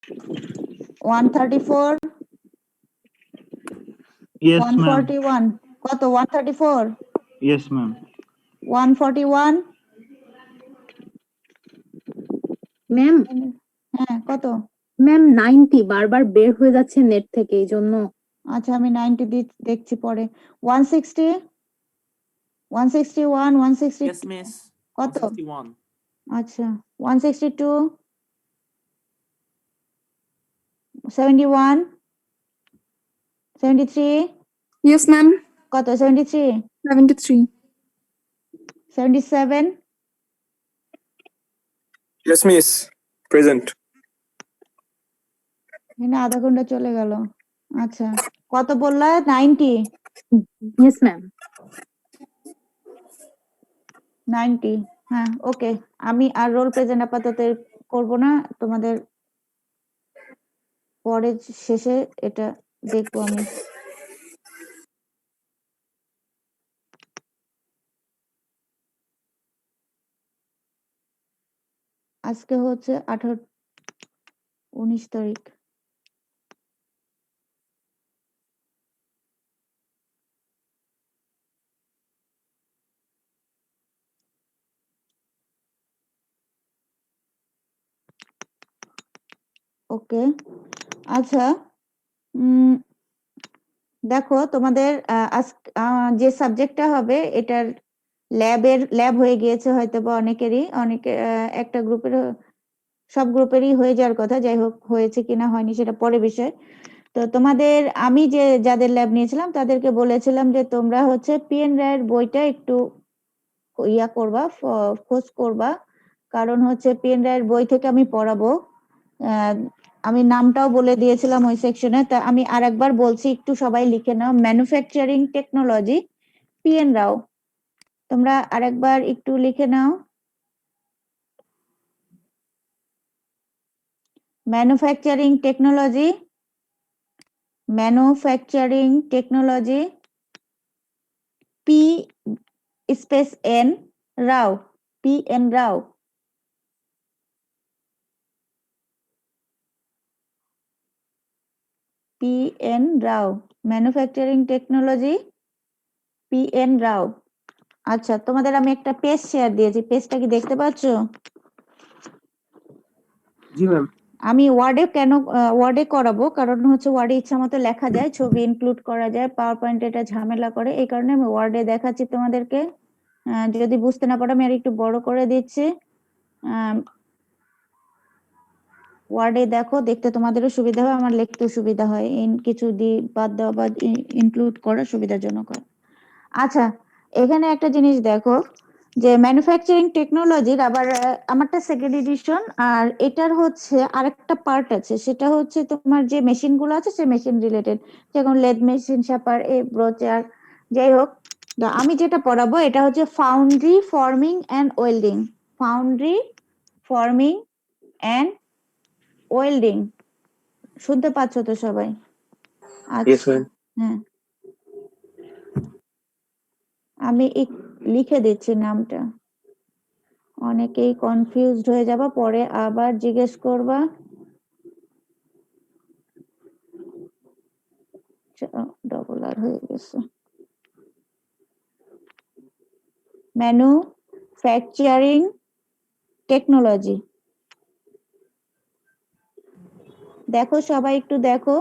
134 Yes, ma'am. 141 কত 134 Yes, ma'am. 141 ma'am হ্যাঁ কত ম্যাম 90 বারবার বের হয়ে যাচ্ছে নেট থেকে এইজন্য। আচ্ছা আমি 90 দেখছি পরে 160 161 160 Yes, miss. কত 161. আচ্ছা 162 71 73 Yes, ma'am. কত 73 73. 77 Yes, miss. Present. এখানে আধা ঘন্টা চলে গেল আচ্ছা কত বললা 90 ইয়েস ম্যাম। 90 হ্যাঁ ওকে আমি আর রোল প্রেজেন্ট আপাতত করব না তোমাদের পরে শেষে এটা দেখবো আমি আজকে হচ্ছে 19 তারিখ ওকে আচ্ছা দেখো তোমাদের যে সাবজেক্টটা হবে এটার ল্যাব হয়ে গিয়েছে হয়তো বা অনেকেরই একটা গ্রুপের সব গ্রুপেরই হয়ে যাওয়ার কথা যাই হোক হয়েছে কিনা হয়নি সেটা পরে বিষয় তো তোমাদের আমি যাদের ল্যাব নিয়েছিলাম তাদেরকে বলেছিলাম যে তোমরা হচ্ছে পিএন রায়ের বইটা একটু করবা খোঁজ করবা কারণ হচ্ছে পিএন রায়ের বই থেকে আমি পড়াবো আমি নামটাও বলে দিয়েছিলাম ওই সেকশনে তা আমি আরেকবার বলছি একটু সবাই লিখে নাও ম্যানুফ্যাকচারিং টেকনোলজি পিএন রাও তোমরা আরেকবার একটু লিখে নাও manufacturing technology P space N Rao PN Rao PN Rao manufacturing technology PN Rao আচ্ছা তোমাদের আমি একটা পেজ শেয়ার দিয়েছি পেজটা কি দেখতে পাচ্ছো জি ম্যাম আমি ওয়ার্ডে করাবো কারণ হচ্ছে ওয়ার্ডে ইচ্ছা মতো লেখা যায় ছবি ইনক্লুড করা যায় পাওয়ার পয়েন্ট এটা ঝামেলা করে এই কারণে আমি ওয়ার্ডে দেখাচ্ছি তোমাদেরকে যদি বুঝতে না পারো আমি আর একটু বড় করে দিচ্ছি ওয়ার্ডে দেখো দেখতে তোমাদেরও সুবিধা হয় আমার লিখতেও সুবিধা হয় কিছু বাদ দেওয়া বা ইনক্লুড করা সুবিধাজনক হয় আচ্ছা এখানে একটা জিনিস দেখো যে ম্যানুফ্যাকচারিং টেকনোলজির আবার আমারটা সেকেন্ড এডিশন আর এটার হচ্ছে আরেকটা পার্ট আছে সেটা হচ্ছে তোমার যে মেশিন গুলো আছে সে মেশিন রিলেটেড যেমন লেদ মেশিন শাপার ব্রোচার যাই হোক আমি যেটা পড়াবো এটা হচ্ছে ফাউন্ড্রি ফর্মিং অ্যান্ড ওয়েল্ডিং শুনতে পাচ্ছ তো সবাই আচ্ছা হ্যাঁ আমি লিখে দিচ্ছি নামটা অনেকেই কনফিউজড হয়ে যাবা পরে আবার জিজ্ঞেস করবা ডবল আর হয়ে গেছে ম্যানুফ্যাকচারিং টেকনোলজি দেখো সবাই একটু দেখো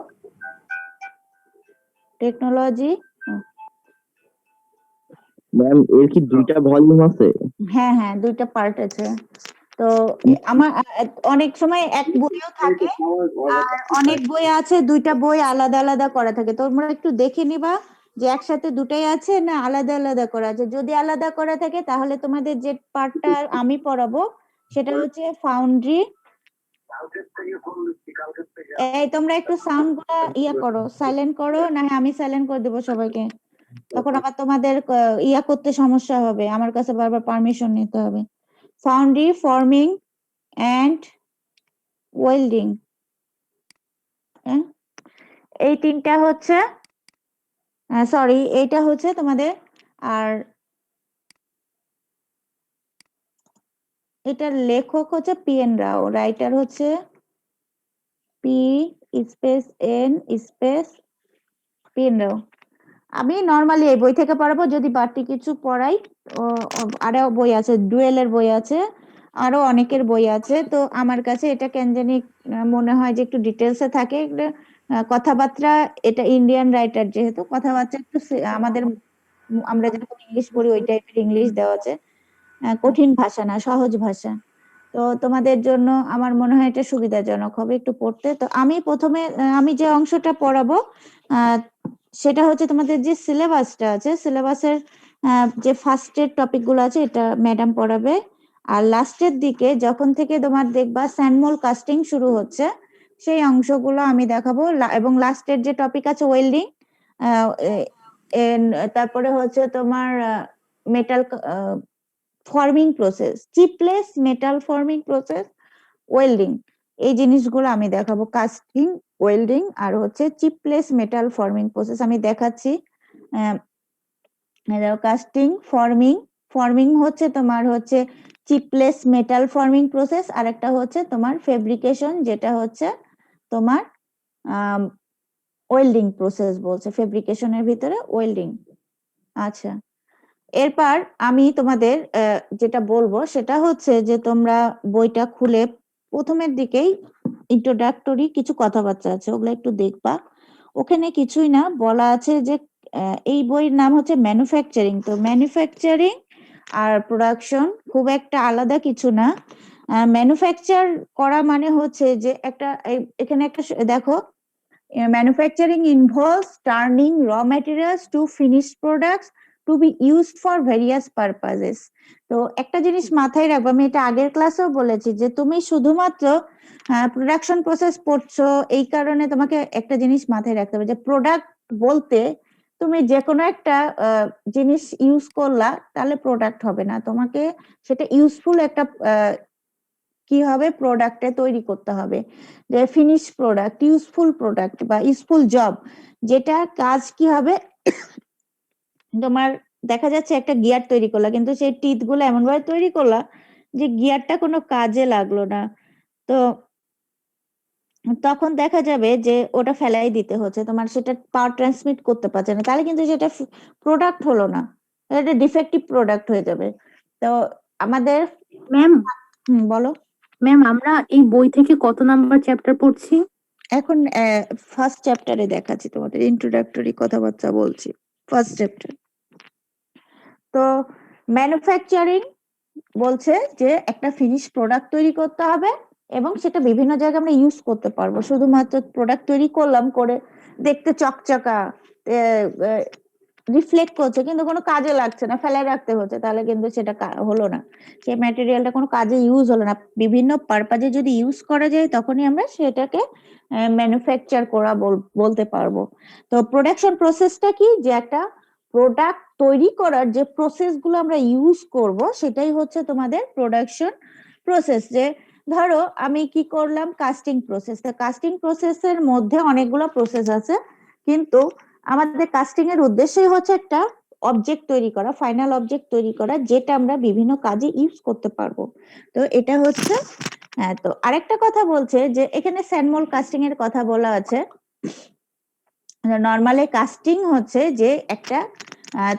টেকনোলজি ম্যাম এর কি দুইটা ভলিউম আছে হ্যাঁ হ্যাঁ দুইটা পার্ট আছে তো আমার অনেক সময় এক বইও থাকে আর অনেক বই আছে দুইটা বই আলাদা আলাদা করা থাকে তোমরা একটু দেখে নিবা যে একসাথে দুটাই আছে না আলাদা আলাদা করা আছে যদি আলাদা করা থাকে তাহলে তোমাদের যে পার্টটা আমি পড়াবো সেটা হচ্ছে ফাউন্ড্রি এই তোমরা একটু সাউন্ড গুলা করো সাইলেন্ট করো না আমি সাইলেন্ট করে দেবো সবাইকে তখন আবার তোমাদের করতে সমস্যা হবে আমার কাছে বারবার পারমিশন নিতে হবে ফাউন্ড্রি ফর্মিং অ্যান্ড ওয়েল্ডিং এই তিনটা হচ্ছে সরি এইটা হচ্ছে তোমাদের আর এটার লেখক হচ্ছে পিএন রাও রাইটার হচ্ছে পি স্পেস এন স্পেস পিএনও। আমি নর্মালি এই বই থেকে পড়াবো, যদি বাড়তি কিছু পড়াই আরো বই আছে, ডুয়েলের বই আছে, আরো অনেকের বই আছে। তো আমার কাছে এটা কেন জানি মনে হয় যে একটু ডিটেলসে থাকে, কথাবার্তা, এটা ইন্ডিয়ান রাইটার যেহেতু কথাবার্তা একটু আমাদের আমরা যেরকম ইংলিশ পড়ি ওই টাইপের ইংলিশ দেওয়া আছে, কঠিন ভাষা না, সহজ ভাষা। তো তোমাদের জন্য আমার মনে হয় এটা সুবিধাজনক হবে একটু পড়তে। তো আমি প্রথমে আমি যে অংশটা পড়াবো সেটা হচ্ছে তোমাদের যে সিলেবাসটা আছে, সিলেবাসের যে ফার্স্টের টপিক গুলো আছে এটা ম্যাডাম পড়াবে। আর লাস্টের দিকে যখন থেকে তোমার দেখবা স্যান্ডমোল কাস্টিং শুরু হচ্ছে সেই অংশগুলো আমি দেখাবো, এবং লাস্টের যে টপিক আছে ওয়েল্ডিং, তারপরে হচ্ছে তোমার metal forming process, chipless metal forming process, welding, এই জিনিসগুলো আমি দেখাবো। কাস্টিং, ওয়েল্ডিং আর হচ্ছে চিপলেস মেটাল ফর্মিং প্রসেস আমি দেখাচ্ছি। কাস্টিং, ফর্মিং হচ্ছে তোমার হচ্ছে চিপলেস মেটাল ফর্মিং প্রসেস, আর একটা হচ্ছে তোমার ফেব্রিকেশন, যেটা হচ্ছে তোমার ওয়েল্ডিং প্রসেস বলছে, ফেব্রিকেশনের ভিতরে ওয়েল্ডিং। আচ্ছা, এরপর আমি তোমাদের যেটা বলবো সেটা হচ্ছে যে তোমরা বইটা খুলে প্রথমের দিকেই ইন্ট্রোডাক্টরি কিছু কথাবার্তা আছে, ওগুলো একটু দেখবা। ওখানে কিছুই না, বলা আছে যে এই বইয়ের নাম হচ্ছে ম্যানুফ্যাকচারিং। তো ম্যানুফ্যাকচারিং আর প্রোডাকশন খুব একটা আলাদা কিছু না। ম্যানুফ্যাকচার করা মানে হচ্ছে যে একটা এখানে একটা দেখো, manufacturing involves turning raw materials to finished products to be used for various purposes. তো একটা জিনিস মাথায় রাখবো, আমি এটা আগের ক্লাসেও বলেছি যে তুমি শুধুমাত্র প্রোডাকশন প্রসেস পড়ছো, এই কারণে তোমাকে একটা জিনিস মাথায় রাখতে হবে যে প্রোডাক্ট বলতে তুমি যে কোনো একটা জিনিস ইউজ করলা তাহলে প্রোডাক্ট হবে না, তোমাকে সেটা ইউজফুল একটা কি হবে, প্রোডাক্টে তৈরি করতে হবে, যে ফিনিশ প্রোডাক্ট, ইউজফুল প্রোডাক্ট বা ইউজফুল জব, যেটা কাজ কি হবে, তোমার দেখা যাচ্ছে একটা গিয়ার তৈরি করলা কিন্তু সেই টিথ গুলো এমন ভাবে তৈরি করলা যে গিয়ারটা কোনো কাজে লাগলো না, তো তখন দেখা যাবে যে ওটা ফেলাই দিতে হচ্ছে, তোমার সেটা পাওয়ার ট্রান্সমিট করতে পারছে না, তাহলে কিন্তু সেটা প্রোডাক্ট হলো না, এটা ডিফেক্টিভ প্রোডাক্ট হয়ে যাবে। তো আমাদের ম্যাম, বলো। ম্যাম আমরা এই বই থেকে কত নাম্বার চ্যাপ্টার পড়ছি? এখন ফার্স্ট চ্যাপ্টারে দেখাচ্ছি, তোমাদের ইন্ট্রোডাক্টরি কথাবার্তা বলছি, ফার্স্ট চ্যাপ্টার। তো ম্যানুফ্যাকচারিং বলছে যে একটা ফিনিশ প্রোডাক্ট তৈরি করতে হবে এবং সেটা বিভিন্ন জায়গায় আমরা ইউজ করতে পারবো। শুধুমাত্র প্রোডাক্ট তৈরি করলাম, করে দেখতে চকচকা রিফ্লেক্ট করছে কিন্তু কোনো কাজে লাগছে না, ফেলায় রাখতে হচ্ছে, তাহলে কিন্তু সেটা হলো না, সেই ম্যাটেরিয়ালটা কোনো কাজে ইউজ হলো না। বিভিন্ন পারপাজে যদি ইউজ করা যায় তখনই আমরা সেটাকে ম্যানুফ্যাকচার করা বলতে পারবো। তো প্রোডাকশন প্রসেসটা কি, যে একটা প্রোডাক্ট তৈরি করার যে প্রসেস গুলো আমরা ইউজ করব সেটাই হচ্ছে তোমাদের প্রোডাকশন প্রসেস। যে ধরো আমি কি করলাম, কাস্টিং প্রসেস, তো কাস্টিং প্রসেসের মধ্যে অনেকগুলো প্রসেস আছে, কিন্তু আমাদের কাস্টিং এর উদ্দেশ্যই হচ্ছে একটা অবজেক্ট তৈরি করা, ফাইনাল অবজেক্ট তৈরি করা, যেটা আমরা বিভিন্ন কাজে ইউজ করতে পারবো। তো এটা হচ্ছে তো আরেকটা কথা বলছে যে এখানে স্যান্ডমোল কাস্টিং এর কথা বলা আছে। নর্মালি কাস্টিং হচ্ছে যে একটা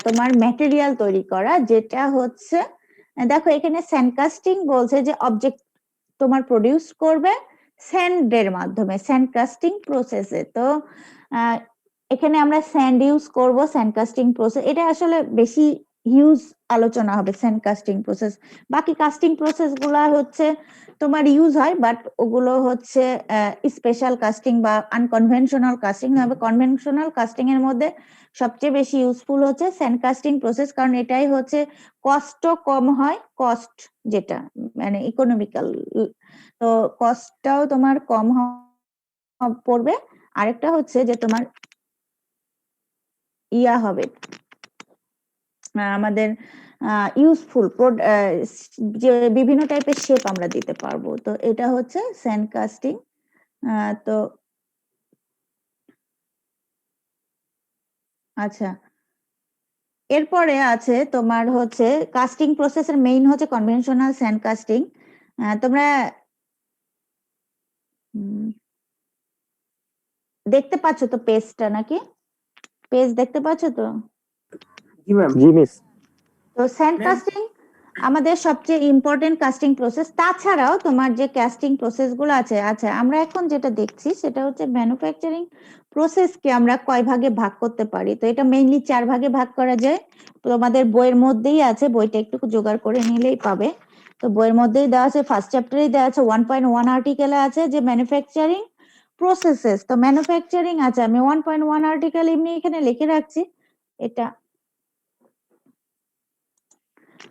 তোমার ম্যাটেরিয়াল তৈরি করা, যেটা হচ্ছে দেখো এখানে স্যান্ড কাস্টিং বলছে যে অবজেক্ট তোমার প্রডিউস করবে স্যান্ডের মাধ্যমে, স্যান্ড কাস্টিং প্রসেসে। তো এখানে আমরা স্যান্ড ইউজ করব, স্যান্ড কাস্টিং প্রসেস, এটা আসলে বেশি হিউজ আলোচনা হবে স্যান্ড কাস্টিং প্রসেস। বাকি কাস্টিং প্রসেস গুলা হচ্ছে তোমার ইউজ হয়, বাট ওগুলো হচ্ছে স্পেশাল কাস্টিং বা আনকনভেনশনাল কাস্টিং হবে। কনভেনশনাল কাস্টিং এর মধ্যে সবচেয়ে বেশি ইউজফুল হচ্ছে স্যান্ড কাস্টিং প্রসেস, কারণ এটাই হচ্ছে কষ্টও কম হয়, কস্ট যেটা মানে ইকোনমিক্যাল, তো কস্টটাও তোমার কম পড়বে। আরেকটা হচ্ছে যে তোমার ইয়া হবে আমাদের ইউজফুল, যে বিভিন্ন টাইপের শেপ আমরা দিতে পারবো। তো এটা হচ্ছে স্যান্ড কাস্টিং। তো আচ্ছা, এরপরে আছে তোমার হচ্ছে কাস্টিং প্রসেসের মেইন হচ্ছে কনভেনশনাল স্যান্ড কাস্টিং। তোমরা দেখতে পাচ্ছ তো পেজটা নাকি? পেজ দেখতে পাচ্ছ তো? জি ম্যাম। জি মিস। তো স্যান্ড কাস্টিং আমাদের সবচেয়ে ইম্পর্টেন্ট কাস্টিং প্রসেস। তাছাড়াও তোমার যে কাস্টিং প্রসেস গুলো আছে, আচ্ছা আমরা এখন যেটা দেখছি সেটা হচ্ছে ম্যানুফ্যাকচারিং প্রসেসকে আমরা কয় ভাগে ভাগ করতে পারি। তো এটা মেইনলি 4 ভাগে ভাগ করা যায়। তোমাদের বইয়ের মধ্যেই আছে, বইটা একটু জোগাড় করে নিলেই পাবে। তো বইয়ের মধ্যেই দেওয়া আছে, ফার্স্ট চ্যাপ্টারেই দেওয়া আছে, 1.1 আর্টিকেলে আছে যে ম্যানুফ্যাকচারিং প্রসেসেস। তো ম্যানুফ্যাকচারিং আছে, আমি 1.1 আর্টিকেল এমনি এখানে লিখে রাখছি এটা।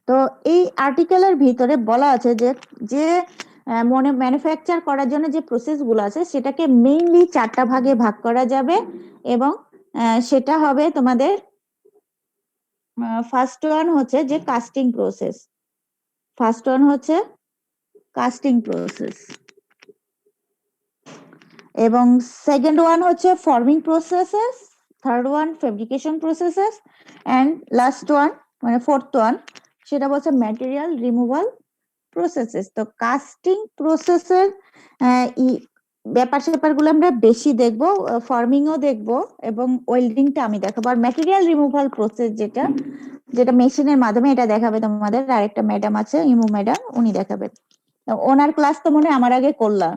তো এই আর্টিকেলের ভিতরে বলা আছে যে যে ম্যানুফ্যাকচার করার জন্য যে প্রসেস গুলো আছে সেটাকে মেইনলি 4টা ভাগে ভাগ করা যাবে এবং সেটা হবে তোমাদের ফার্স্ট ওয়ান হচ্ছে যে কাস্টিং প্রসেস। ফার্স্ট ওয়ান হচ্ছে কাস্টিং প্রসেস এবং সেকেন্ড ওয়ান হচ্ছে forming processes, third one fabrication processes and last one মানে ফোর্থ ওয়ান সেটা বলছে ম্যাটেরিয়াল রিমুভাল প্রসেসেস। তো কাস্টিং প্রসেসের ব্যাপার স্যাপারগুলো আমরা বেশি দেখবো, ফর্মিংও দেখবো এবং ওয়েল্ডিংটা আমি দেখাবো। আর ম্যাটেরিয়াল রিমুভাল প্রসেস যেটা যেটা মেশিনের মাধ্যমে, এটা দেখাবে তোমাদের আরেকটা ম্যাডাম আছে, ইমু ম্যাডাম, উনি দেখাবেন। ওনার ক্লাস তো মনে হয় আমার আগে করলা।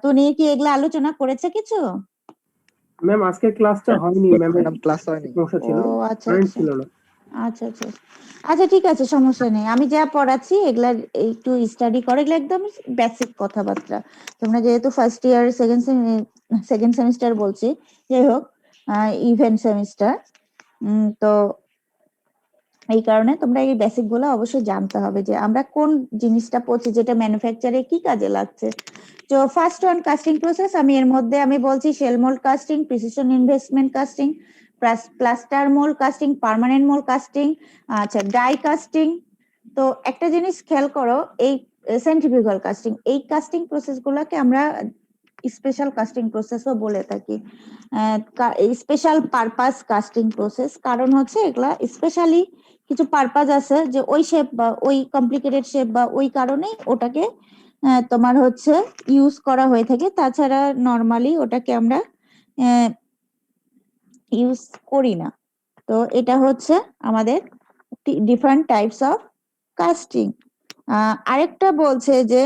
তো নিয়ে কি এগুলো আলোচনা করেছে কিছু? ম্যাম আজকে ক্লাসটা হয়নি ম্যাম, ম্যাডাম ক্লাস হয়নি। সমস্যা ছিল, ও আচ্ছা কারেন্ট আচ্ছা ছিল না। আচ্ছা আচ্ছা আচ্ছা ঠিক আছে, সমস্যা নেই। আমি যা পড়াচ্ছি এগুলা একটু স্টাডি করো, এগুলো একদম বেসিক কথাবার্তা। তোমরা যেহেতু ফার্স্ট ইয়ার সেকেন্ড সেমিস্টার বলছি, যাই হোক ইভেন্ট সেমিস্টার, তো এই কারণে তোমরা এই বেসিক গুলো অবশ্যই জানতে হবে যে আমরা কোন জিনিসটা পড়ছি যেটা ম্যানুফ্যাকচারে কি কাজে লাগছে। তো ফার্স্ট ওয়ান কাস্টিং প্রসেস, আমি এর মধ্যে আমি বলছি shell mould casting, precision investment casting, plaster mould casting, permanent mould casting, আচ্ছা ডাই কাস্টিং। তো একটা জিনিস খেয়াল করো, এই সেন্ট্রিফিউগাল কাস্টিং, এই কাস্টিং প্রসেস গুলোকে আমরা স্পেশাল কাস্টিং প্রসেসও বলে থাকি। স্পেশাল পারপাস কাস্টিং প্রসেস, কারণ হচ্ছে এগুলা স্পেশালি কিছু পারপাস আছে যে ওই শেপ বা ওই কমপ্লিকেটেড শেপ বা ওই কারণেই ওটাকে তোমার হচ্ছে ইউজ করা হয়ে থাকে। তাছাড়া নর্মালি ওটাকে আমরা ইউজ করি না। তো এটা হচ্ছে আমাদের ডিফারেন্ট টাইপস অফ কাস্টিং। আরেকটা বলছে যে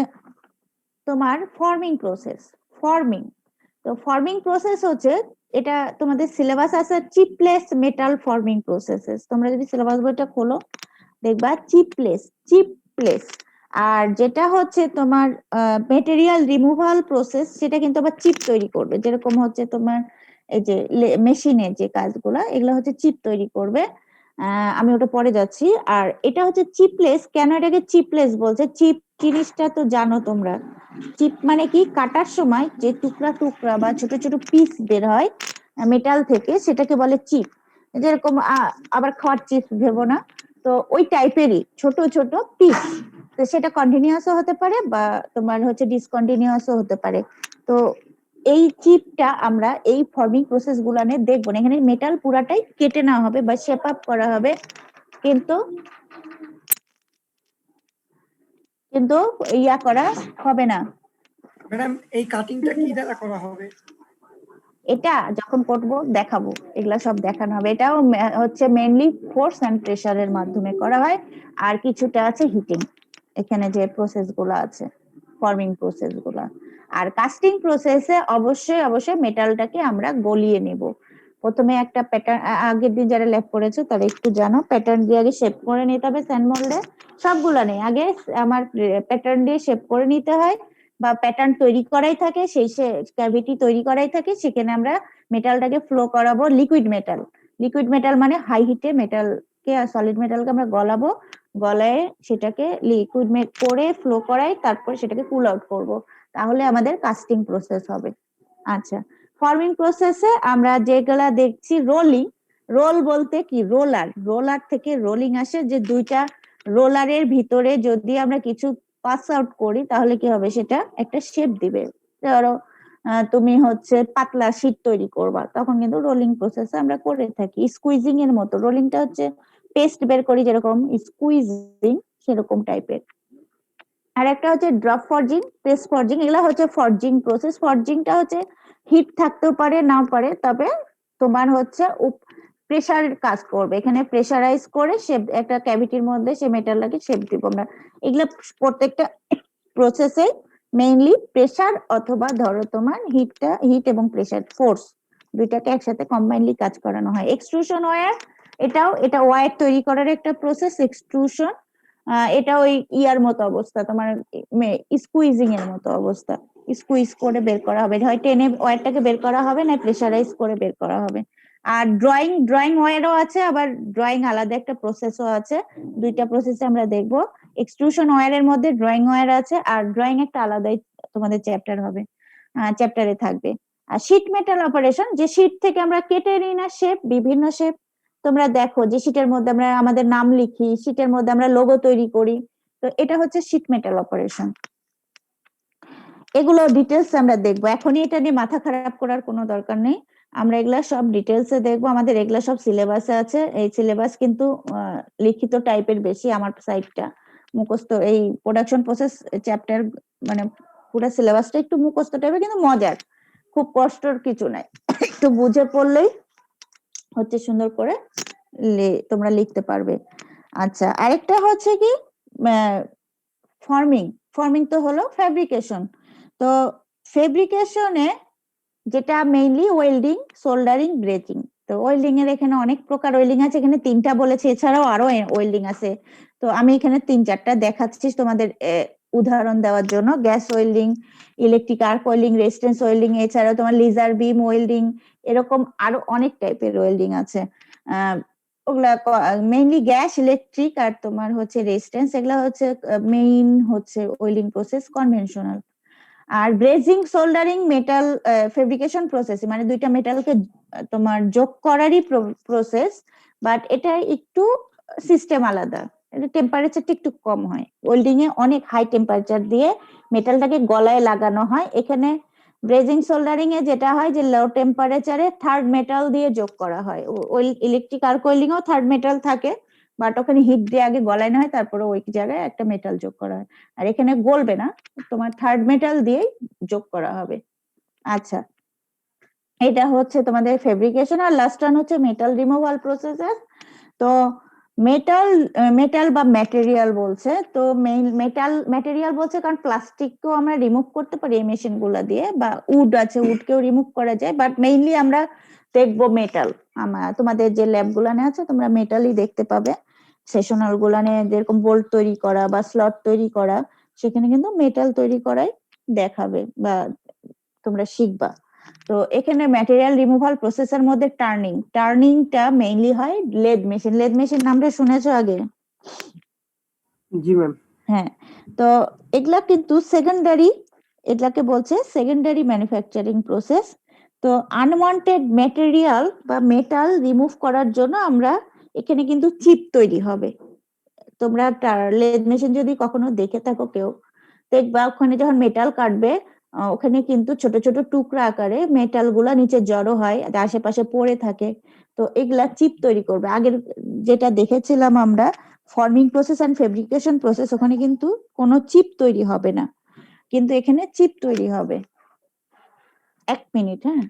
তোমার ফর্মিং প্রসেস, ফর্মিং। তো ফর্মিং প্রসেস হচ্ছে, এটা তোমাদের সিলেবাস আছে চিপলেস মেটাল ফর্মিং প্রসেসেস। তোমরা যদি সিলেবাস বইটা খোলো দেখবা চিপলেস। আর যেটা হচ্ছে তোমার মেটেরিয়াল রিমুভাল প্রসেস, সেটা কিন্তু আবার চিপ তৈরি করবে। যেরকম হচ্ছে তোমার এই যে মেশিনের যে কাজগুলো, এগুলো হচ্ছে চিপ তৈরি করবে। আমি ওটা পরে যাচ্ছি। আর এটা হচ্ছে চিপলেস। কেন এটাকে চিপলেস বলছে? চিপ জিনিসটা তো জানো তোমরা, চিপ মানে কি? কাটার সময় যে টুকরা টুকরা বা ছোট ছোট পিস বের হয় মেটাল থেকে, সেটাকে বলে চিপ। যেরকম আবার খাওয়ার চিপস ভেবো না, তো ওই টাইপেরই ছোট ছোট পিস। তো সেটা কন্টিনিউয়াসও হতে পারে বা তোমার হচ্ছে ডিসকন্টিনিউয়াসও হতে পারে। তো এই চিপটা আমরা এই ফর্মিং প্রসেস গুলানে দেখবো না। এখানে মেটাল পুরাটাই কেটে নেওয়া হবে বা শেপ আপ করা হবে, কিন্তু ইয়া করা হবে না। ম্যাডাম এই কাটিংটা কি দ্বারা করা হবে? এটা যখন করবো দেখাবো, এগুলা সব দেখানো হবে। এটাও হচ্ছে মেইনলি ফোর্স এন্ড প্রেসারের মাধ্যমে করা হয়, আর কিছুটা আছে হিটিং। এখানে যে প্রসেস গুলো আছে ফর্মিং প্রসেস গুলা। আর কাস্টিং প্রসেসে অবশ্যই মেটালটাকে আমরা গলিয়ে নেব। প্রথমে একটা প্যাটার্ন, আগের দিন যারা ল্যাব করেছে তারা একটু জানো, প্যাটার্ন দিয়ে আগে শেপ করে নিতে হবে স্যান্ড মোল্ডে। সবগুলা নেই, আগে আমার প্যাটার্ন দিয়ে শেপ করে নিতে হয় বা প্যাটার্ন তৈরি করাই থাকে, সেই ক্যাভিটি তৈরি করাই থাকে, সেখানে আমরা মেটালটাকে ফ্লো করাবো। লিকুইড মেটাল মানে হাই হিটে মেটালকে, সলিড মেটালকে আমরা গলাবো, গলায় সেটাকে লিকুইড করে ফ্লো করাই, তারপর সেটাকে কুল আউট করব, তাহলে আমাদের কাস্টিং প্রসেস হবে। আচ্ছা, ফর্মিং প্রসেসে আমরা যেগুলা দেখছি রোল বলতে কি? রোলার থেকে রোলিং আসে, যে দুইটা রোলারের ভিতরে যদি আমরা কিছু পাস আউট করি তাহলে কি হবে? সেটা একটা শেপ দিবে। ধরো তুমি হচ্ছে পাতলা শীট তৈরি করবা, তখন কিন্তু রোলিং প্রসেস আমরা করে থাকি। স্কুইজিং এর মতো, রোলিংটা হচ্ছে পেস্ট বের করি যেরকম, স্কুইজিং সেরকম টাইপের। আর একটা হচ্ছে ড্রপ ফরজিং, প্রেস ফরজিং, এগুলো হচ্ছে ফরজিং প্রসেস। ফরজিংটা হচ্ছে হিট থাকতেও পারে নাও পারে, তবে তোমার হচ্ছে প্রেসার কাজ করবে, এখানে প্রেসারাইজ করে শেপ একটা ক্যাভিটির মধ্যে সে মেটালটাকে শেপ দিব আমরা। এগুলো প্রত্যেকটা প্রসেসে মেইনলি প্রেসার অথবা ধরো তোমার হিট এবং প্রেসার ফোর্স দুইটাকে একসাথে কম্বাইনলি কাজ করানো হয়। এক্সট্রুশন ওয়্যার, এটা ওয়্যার তৈরি করার একটা প্রসেস এক্সট্রুশন। এটা ওই ইয়ার মতো অবস্থা, তোমার স্কুইজিং এর মতো অবস্থা, স্কুইজ করে বের করা হবে, হয় টেনে ওয়্যারটাকে বের করা হবে না প্রেসারাইজ করে বের করা হবে। আর ড্রয়িং ওয়্যারও আছে, আবার ড্রয়িং আলাদা একটা প্রসেসও আছে। দুইটা প্রসেসে আমরা দেখবো। এক্সট্রুশন ওয়্যারের মধ্যে ড্রয়িং ওয়্যার আছে, আর ড্রয়িং একটা আলাদাই তোমাদের চ্যাপ্টার হবে, চ্যাপ্টারে থাকবে। আর শীট মেটাল অপারেশন, যে শীট থেকে আমরা কেটে নিই না শেপ, বিভিন্ন শেপ, তোমরা দেখো যে শীটের মধ্যে আমরা আমাদের নাম লিখি, শীটের মধ্যে আমরা লোগো তৈরি করি, তো এটা হচ্ছে শীট মেটাল অপারেশন। এগুলো ডিটেলস আমরা দেখবো, এখনই এটা নিয়ে মাথা খারাপ করার কোনো দরকার নেই, আমরা এগুলা সব ডিটেলসে দেখবো। আমাদের এগুলা সব সিলেবাসে আছে, এই সিলেবাস কিন্তু লিখিত টাইপের বেশি, আমার সাইডটা মুখস্থ। এই প্রোডাকশন প্রসেস চ্যাপ্টার মানে পুরো সিলেবাসটা একটু মুখস্থ টাইপের, কিন্তু মজার, খুব কষ্টর কিছু নাই, একটু বুঝে পড়লেই হচ্ছে সুন্দর করে তোমরা লিখতে পারবে। আচ্ছা, আরেকটা হচ্ছে কি ফর্মিং তো হলো ফ্যাব্রিকেশন। তো ফেব্রিকেশনে যেটা মেইনলি ওয়েল্ডিং, সোল্ডারিং, ব্রেকিং। তো ওয়েল্ডিং এর এখানে অনেক প্রকার ওয়েল্ডিং আছে, এখানে 3টা বলেছে, এছাড়াও আরো ওয়েল্ডিং আছে। তো আমি এখানে 3-4টা দেখাচ্ছি তোমাদের উদাহরণ দেওয়ার জন্য। Gas welding, electric arc welding, resistance welding, এছাড়াও তোমার লেজার বিম ওয়েল্ডিং, এরকম আরো অনেক টাইপের ওয়েল্ডিং আছে। ওগুলা মেইনলি গ্যাস, ইলেকট্রিক আর তোমার হচ্ছে রেজিস্ট্যান্স, এগুলা হচ্ছে মেইন হচ্ছে ওয়েল্ডিং প্রসেস কনভেনশনাল। আর brazing, soldering, metal fabrication process, মানে দুইটা মেটালকে তোমার যোগ করারই প্রসেস, বাট এটা একটু সিস্টেম আলাদা, এটা টেম্পারেচারটা একটু কম হয়। ওয়েল্ডিং এ অনেক হাই টেম্পারেচার দিয়ে মেটালটাকে গলায় লাগানো হয়। এখানে ব্রেজিং, সোল্ডারিং এ যেটা হয় যে লো টেম্পারেচারে থার্ড মেটাল দিয়ে যোগ করা হয়। ইলেকট্রিক আর্ক ওয়েল্ডিং এও থার্ড মেটাল থাকে, বাট ওখানে হিট দিয়ে আগে গলানো হয়, তারপরে ওই জায়গায় একটা মেটাল যোগ করা হয়। আর এখানে গলবে না, তোমার থার্ড মেটাল দিয়ে যোগ করা হবে। আচ্ছা, এটা হচ্ছে তোমাদের ফেব্রিকেশন। আর লাস্ট ওয়ান হচ্ছে মেটাল রিমুভাল প্রসেসেস। তো মেটাল বা ম্যাটেরিয়াল বলছে, তো ম্যাটেরিয়াল বলছে কারণ প্লাস্টিককেও আমরা রিমুভ করতে পারি এই মেশিন গুলা দিয়ে, বা উড আছে, উডকেও রিমুভ করা যায়, বাট মেইনলি আমরা দেখবো মেটাল। তোমাদের যে ল্যাব গুলানে আছে তোমরা মেটালই দেখতে পাবে, সেশনাল গুলানে যেরকম বোল্ট তৈরি করা বা স্লট তৈরি করা, সেখানে কিন্তু মেটাল তৈরি করাই দেখাবে বা তোমরা শিখবা। তো এখানে ম্যাটেরিয়াল রিমুভাল প্রসেসের মধ্যে টার্নিংটা মেইনলি হয় লেদ মেশিন নামটা শুনেছো আগে? জি ম্যাম। হ্যাঁ, তো এগুলা কিন্তু সেকেন্ডারি, এগুলাকে বলছে সেকেন্ডারি ম্যানুফ্যাকচারিং প্রসেস। তো আনওয়ান্টেড ম্যাটেরিয়াল বা মেটাল রিমুভ করার জন্য আমরা এখানে কিন্তু চিপ তৈরি হবে। তোমরা লেদ মেশিন যদি কখনো দেখে থাকো কেউ, দেখবা ওখানে যখন মেটাল কাটবে ওখানে কিন্তু ছোট ছোট টুকরা আকারে মেটাল গুলা নিচে জড়ো হয়, আশেপাশে পড়ে থাকে। তো এগুলা চিপ তৈরি করবে। আগের যেটা দেখেছিলাম আমরা forming process and fabrication process, ওখানে কিন্তু কোনো চিপ তৈরি হবে না, কিন্তু এখানে চিপ তৈরি হবে। 1 মিনিট, হ্যাঁ।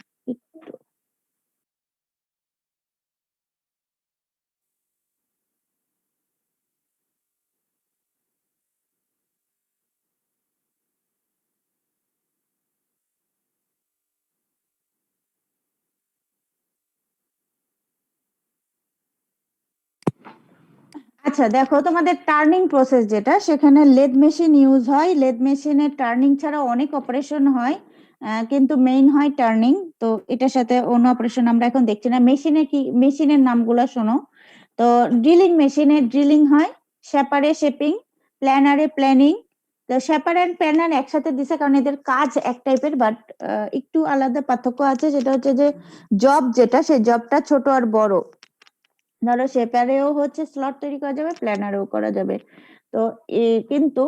আচ্ছা দেখো, তোমাদের টার্নিং প্রসেস যেটা, সেখানে লেদ মেশিন ইউজ হয়। লেদ মেশিনের টার্নিং ছাড়া অনেক অপারেশন হয়, কিন্তু মেইন হয় টার্নিং। তো এটার সাথে অন্য অপারেশন আমরা এখন দেখছি না। মেশিনের নামগুলো শোনো। তো মেশিনে ড্রিলিং হয়, শেপারে শেপিং, প্ল্যানারে প্ল্যানিং। তো শেপার এন্ড প্ল্যানার একসাথে দিছে কারণ এদের কাজ এক টাইপের, বাট একটু আলাদা পার্থক্য আছে। সেটা হচ্ছে যে জব যেটা, সেই জবটা ছোট আর বড়। ধরো শেপারেও হচ্ছে স্লট তৈরি করা যাবে, প্ল্যানারেও করা যাবে। তো কিন্তু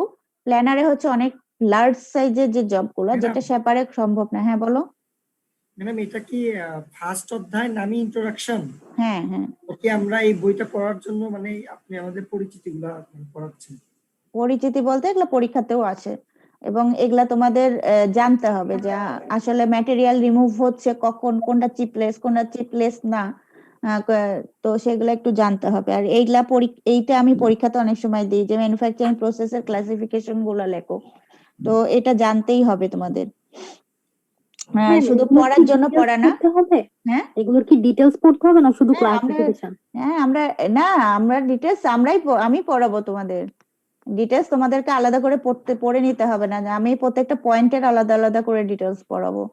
প্ল্যানারে হচ্ছে অনেক লার্জ সাইজের যে জবগুলো, যেটা শেপারে সম্ভব না। হ্যাঁ বলো। ম্যাডাম এটা কি ফার্স্ট অধ্যায় নামি ইন্ট্রোডাকশন? হ্যাঁ হ্যাঁ, ওকে আমরা এই বইটা পড়ার জন্য মানে আপনি আমাদের পরিচিতিগুলো পড়াচ্ছেন? পরিচিতি বলতে এগুলো পরীক্ষাতেও আসে এবং এগুলা তোমাদের জানতে হবে যে আসলে ম্যাটেরিয়াল রিমুভ হচ্ছে কখন, কোনটা চিপলেস না। তো সেগুলো একটু জানতে হবে। আর এইটা আমি পরীক্ষাতে অনেক সময় দিই যে ম্যানুফ্যাকচারিং প্রসেসের ক্লাসিফিকেশন গুলো লেখো। তো এটা জানতেই হবে তোমাদের। শুধু এগুলোর পড়ার কি জন্য details পড়া না। পড়তে হবে? হ্যাঁ এগুলোর কি ডিটেলস পড়তে হবে না শুধু হ্যাঁ আমরা ক্লাসিফিকেশন? হ্যাঁ আমরা ডিটেলস আমি পড়াবো তোমাদের। ডিটেলস তোমাদেরকে আলাদা করে পড়ে নিতে হবে না, যে আমি প্রত্যেকটা পয়েন্টের আলাদা আলাদা করে ডিটেলস পড়াবো।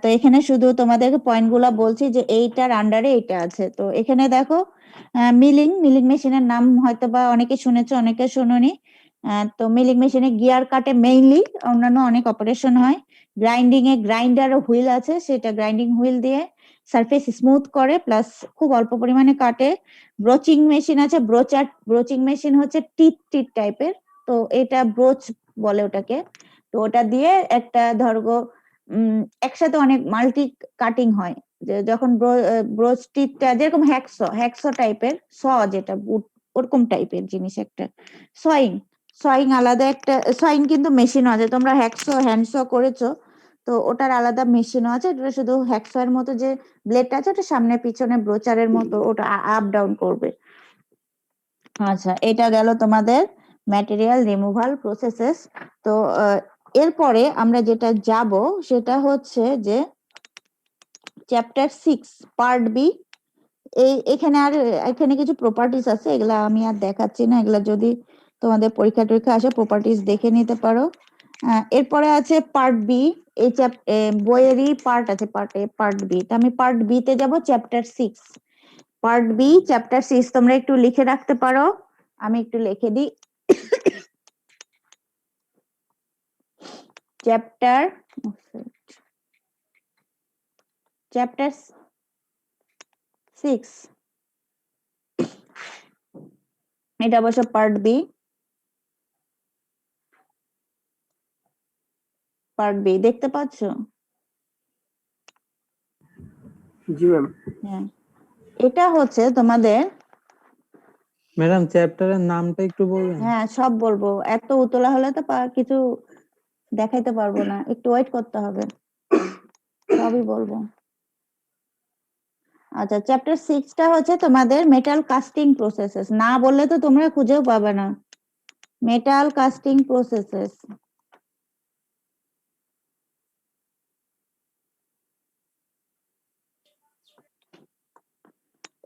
তো এখানে শুধু তোমাদেরকে পয়েন্ট গুলা বলছি যে এইটার আন্ডারে এইটা আছে। তো এখানে দেখো মিলিং মেশিনের নাম হয়তো বা অনেকে শুনেছো, অনেকে শুনোনি। তো মিলিং মেশিনে গিয়ার কাটে মেইনলি, অন্যান্য অনেক অপারেশন হয়। গ্রাইন্ডিং এ গ্রাইন্ডার ও হুইল আছে, সেটা গ্রাইন্ডিং হুইল দিয়ে সারফেস স্মুথ করে প্লাস খুব অল্প পরিমাণে কাটে। ব্রোচিং মেশিন আছে, ব্রোচিং মেশিন হচ্ছে টিট টাইপের। তো এটা ব্রোচ বলে ওটাকে। তো ওটা দিয়ে একটা ধরো একসাথে অনেক মাল্টি কাটিং হয়, যে যখন ব্রোচ টিটটা যেরকম হ্যাকসো টাইপের যেটা ওরকম টাইপের জিনিস একটা। সোয়িং আলাদা একটা সোয়িং কিন্তু মেশিন আছে, তোমরা হ্যান্ডসো করেছো, তো ওটার আলাদা মেশিনও আছে। এটা শুধু হ্যাকসো এর মতো যে ব্লেডটা আছে ওটা সামনে পিছনে ব্রোচারের মতো, ওটা আপ ডাউন করবে। আচ্ছা, এটা গেল তোমাদের ম্যাটেরিয়াল রিমুভাল প্রসেসেস। তো এরপরে আমরা যেটা যাব সেটা হচ্ছে যে চ্যাপ্টার 6 পার্ট বি। এখানে কিছু প্রপার্টিজ আছে, এগুলা আমি আর দেখাচ্ছি না, এগুলা যদি তোমাদের পরীক্ষা আসে প্রপার্টিজ দেখে নিতে পারো। এরপরে আছে পার্ট বি। এই বইয়েরই পার্ট আছে, পার্ট এ পার্ট বি। তো আমি পার্ট বি তে যাব, চ্যাপ্টার 6 পার্ট বি চ্যাপ্টার 6। তোমরা একটু লিখে রাখতে পারো, আমি একটু লিখে দিই। চ্যাপ্টার 6, এটা অবশ্য পার্ট বি। দেখতে পাচ্ছো? জি ম্যাম। হ্যাঁ, এটা হচ্ছে তোমাদের। ম্যাডাম চ্যাপ্টারের নামটা একটু বলবেন? হ্যাঁ, সব বলবো, এত উতলা হলে তো কিছু দেখাইতে পারবো না, একটু ওয়েট করতে হবে, সবই বলবো। আচ্ছা, চ্যাপ্টার 6টা হচ্ছে তোমাদের মেটাল কাস্টিং প্রসেসেস। না বললে তো তোমরা খুঁজেও পাবে না। মেটাল কাস্টিং প্রসেসেস,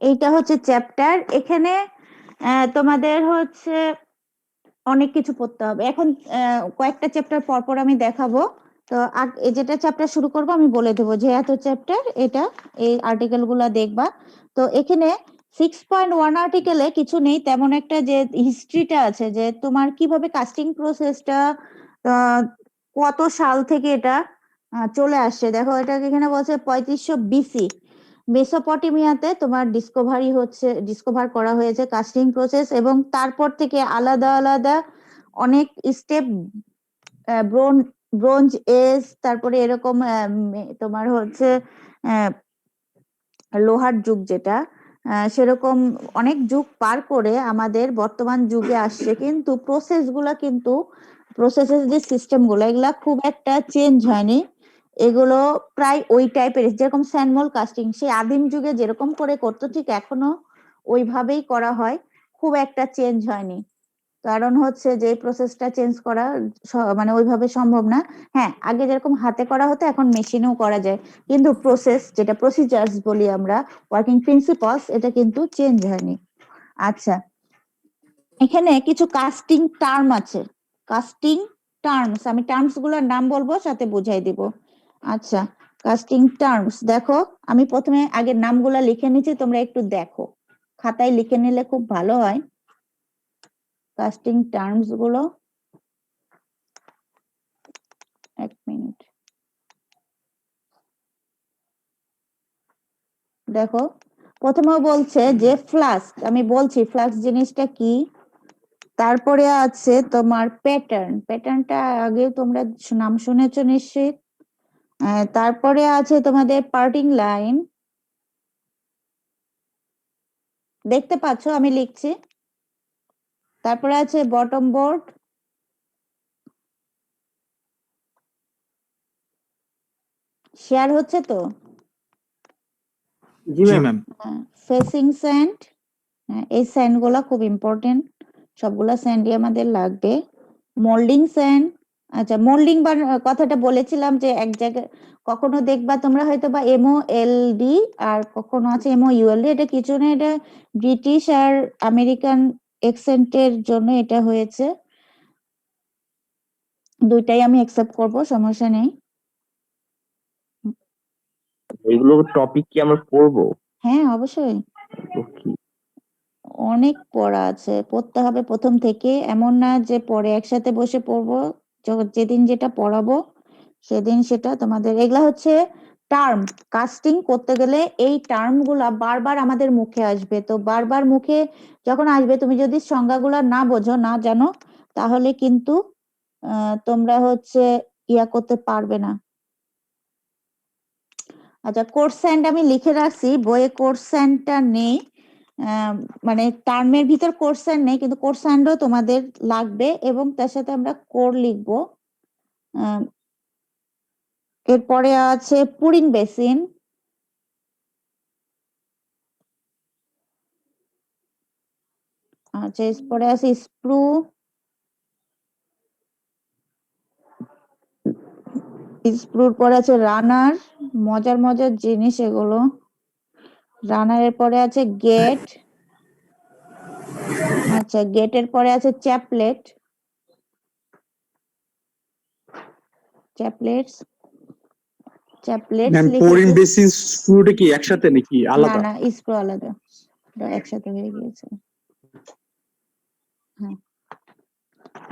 এইটা হচ্ছে চ্যাপ্টার। এখানে তোমাদের হচ্ছে অনেক কিছু পড়তে হবে। এখন কয়েকটা চ্যাপ্টার পর আমি দেখাবো। তো যেটা চ্যাপ্টার শুরু করবো আমি বলে দেবো যে এত চ্যাপ্টার, এটা এই আর্টিকেল গুলা দেখবা। তো এখানে 6.1 আর্টিকেলে কিছু নেই তেমন একটা, যে হিস্ট্রিটা আছে যে তোমার কিভাবে কাস্টিং প্রসেসটা কত সাল থেকে এটা চলে আসছে। দেখো এটা এখানে বলছে 3500 বিসি মেসোপটেমিয়াতে তোমার ডিসকভার করা হয়েছে কাস্টিং প্রসেস, এবং তারপর থেকে আলাদা আলাদা অনেক স্টেপ, ব্রোঞ্জ এজ, তারপরে এরকম তোমার হচ্ছে লোহার যুগ যেটা, সেরকম অনেক যুগ পার করে আমাদের বর্তমান যুগে আসছে। কিন্তু প্রসেসের যে সিস্টেম গুলো এগুলা খুব একটা চেঞ্জ হয়নি। এগুলো প্রায় ওই টাইপের, যেরকম স্যান্ডমোল কাস্টিং সেই আদিম যুগে যেরকম করে করতো ঠিক এখনো ওইভাবেই করা হয়, খুব একটা চেঞ্জ হয়নি। কারণ হচ্ছে যে প্রসেসটা চেঞ্জ করা মানে ওইভাবে সম্ভব না। হ্যাঁ, আগে যেরকম হাতে করা হতো এখন মেশিনেও করা যায়, কিন্তু প্রসেস যেটা প্রসিজার্স বলি আমরা, ওয়ার্কিং প্রিন্সিপালস, এটা কিন্তু চেঞ্জ হয়নি। আচ্ছা, এখানে কিছু কাস্টিং টার্ম আছে। কাস্টিং টার্মস, আমি টার্মস গুলোর নাম বলবো, সাথে বুঝাই দিব। আচ্ছা, কাস্টিং টার্মস দেখো, আমি প্রথমে আগে নামগুলা লিখে নিচ্ছি, তোমরা একটু দেখো, খাতায় লিখে নিলে খুব ভালো হয় কাস্টিং টার্মস গুলো। এক মিনিট, দেখো প্রথমে বলছে যে ফ্লাস্ক, আমি বলছি ফ্লাস্ক জিনিসটা কি। তারপরে আছে তোমার প্যাটার্নটা আগে তোমরা নাম শুনেছো নিশ্চিত। তারপরে আছে তোমাদের পার্টিং লাইন, দেখতে পাচ্ছো আমি লিখছি। তারপরে আছে বটম বোর্ড, শেয়ার হচ্ছে তো? জি জি ম্যাম। ম্যাম। ফেসিং স্যান্ড, এই স্যান্ড গুলা খুব ইম্পর্টেন্ট, সবগুলা স্যান্ডই আমাদের লাগবে। মোল্ডিং স্যান্ড, আচ্ছা মোল্ডিং কথাটা বলেছিলাম যে এক জায়গায় কখনো দেখবা তোমরা হয়তো বা MOLD আর কখনো আছে MOULD, এটা কিছু না, এটা ব্রিটিশ আর আমেরিকান এক্সেন্টের জন্য এটা হয়েছে, দুইটাই আমি অ্যাকসেপ্ট করব, সমস্যা নেই। এগুলো টপিক কি আমরা পড়বো? হ্যাঁ অবশ্যই, ওকে। অনেক পড়া আছে, পড়তে হবে প্রথম থেকে, এমন না যে পরে একসাথে বসে পড়বো, যেদিন যেটা পড়াবো সেদিন সেটা তোমাদের। এগুলা হচ্ছে টার্ম, কাস্টিং করতে গেলে এই টার্ম গুলা বারবার আমাদের মুখে আসবে, তো বারবার মুখে যখন আসবে তুমি যদি সংজ্ঞাগুলা না বোঝো, না জানো, তাহলে কিন্তু তোমরা হচ্ছে ইয়া করতে পারবে না। আচ্ছা কোর্স স্যান্ড আমি লিখে রাখছি, বইয়ে কোর্স স্যান্ডটা নেই, মানে টার্মের ভিতর কোর্স স্যান্ড নেই, কিন্তু কোর্স স্যান্ডও তোমাদের লাগবে, এবং তার সাথে আমরা কোর লিখবো। এরপরে আছে পুরিং বেসিন, আচ্ছা এরপরে আছে স্প্রু, স্প্রুর পরে আছে রানার, মজার মজার জিনিস এগুলো। রানারের পরে আছে গেট, আচ্ছা গেটের পরে আছে চ্যাপলেট, চ্যাপলেটস, চ্যাপলেটস ম্যাম লিখেছি। পোরিং বেসিন স্ক্রুটা কি একসাথে নাকি না আলাদা? না স্প্রু আলাদা, এটা একসাথে হয়ে গিয়েছে। হ্যাঁ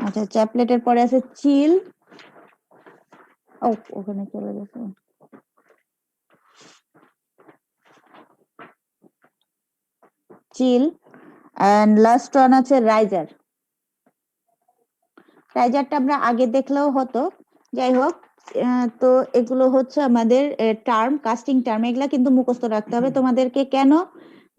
আচ্ছা চ্যাপলেটের পরে আছে চিল, ও ওখানে চলে গেছে, চিল, এন্ড লাস্ট ওয়ান আছে রাইজার। রাইজারটা আমরা আগে দেখলেও হতো, যাই হোক, তো এগুলো হচ্ছে আমাদের টার্ম, কাস্টিং টার্ম, এগুলা কিন্তু মুখস্থ রাখতে হবে তোমাদেরকে। কেন?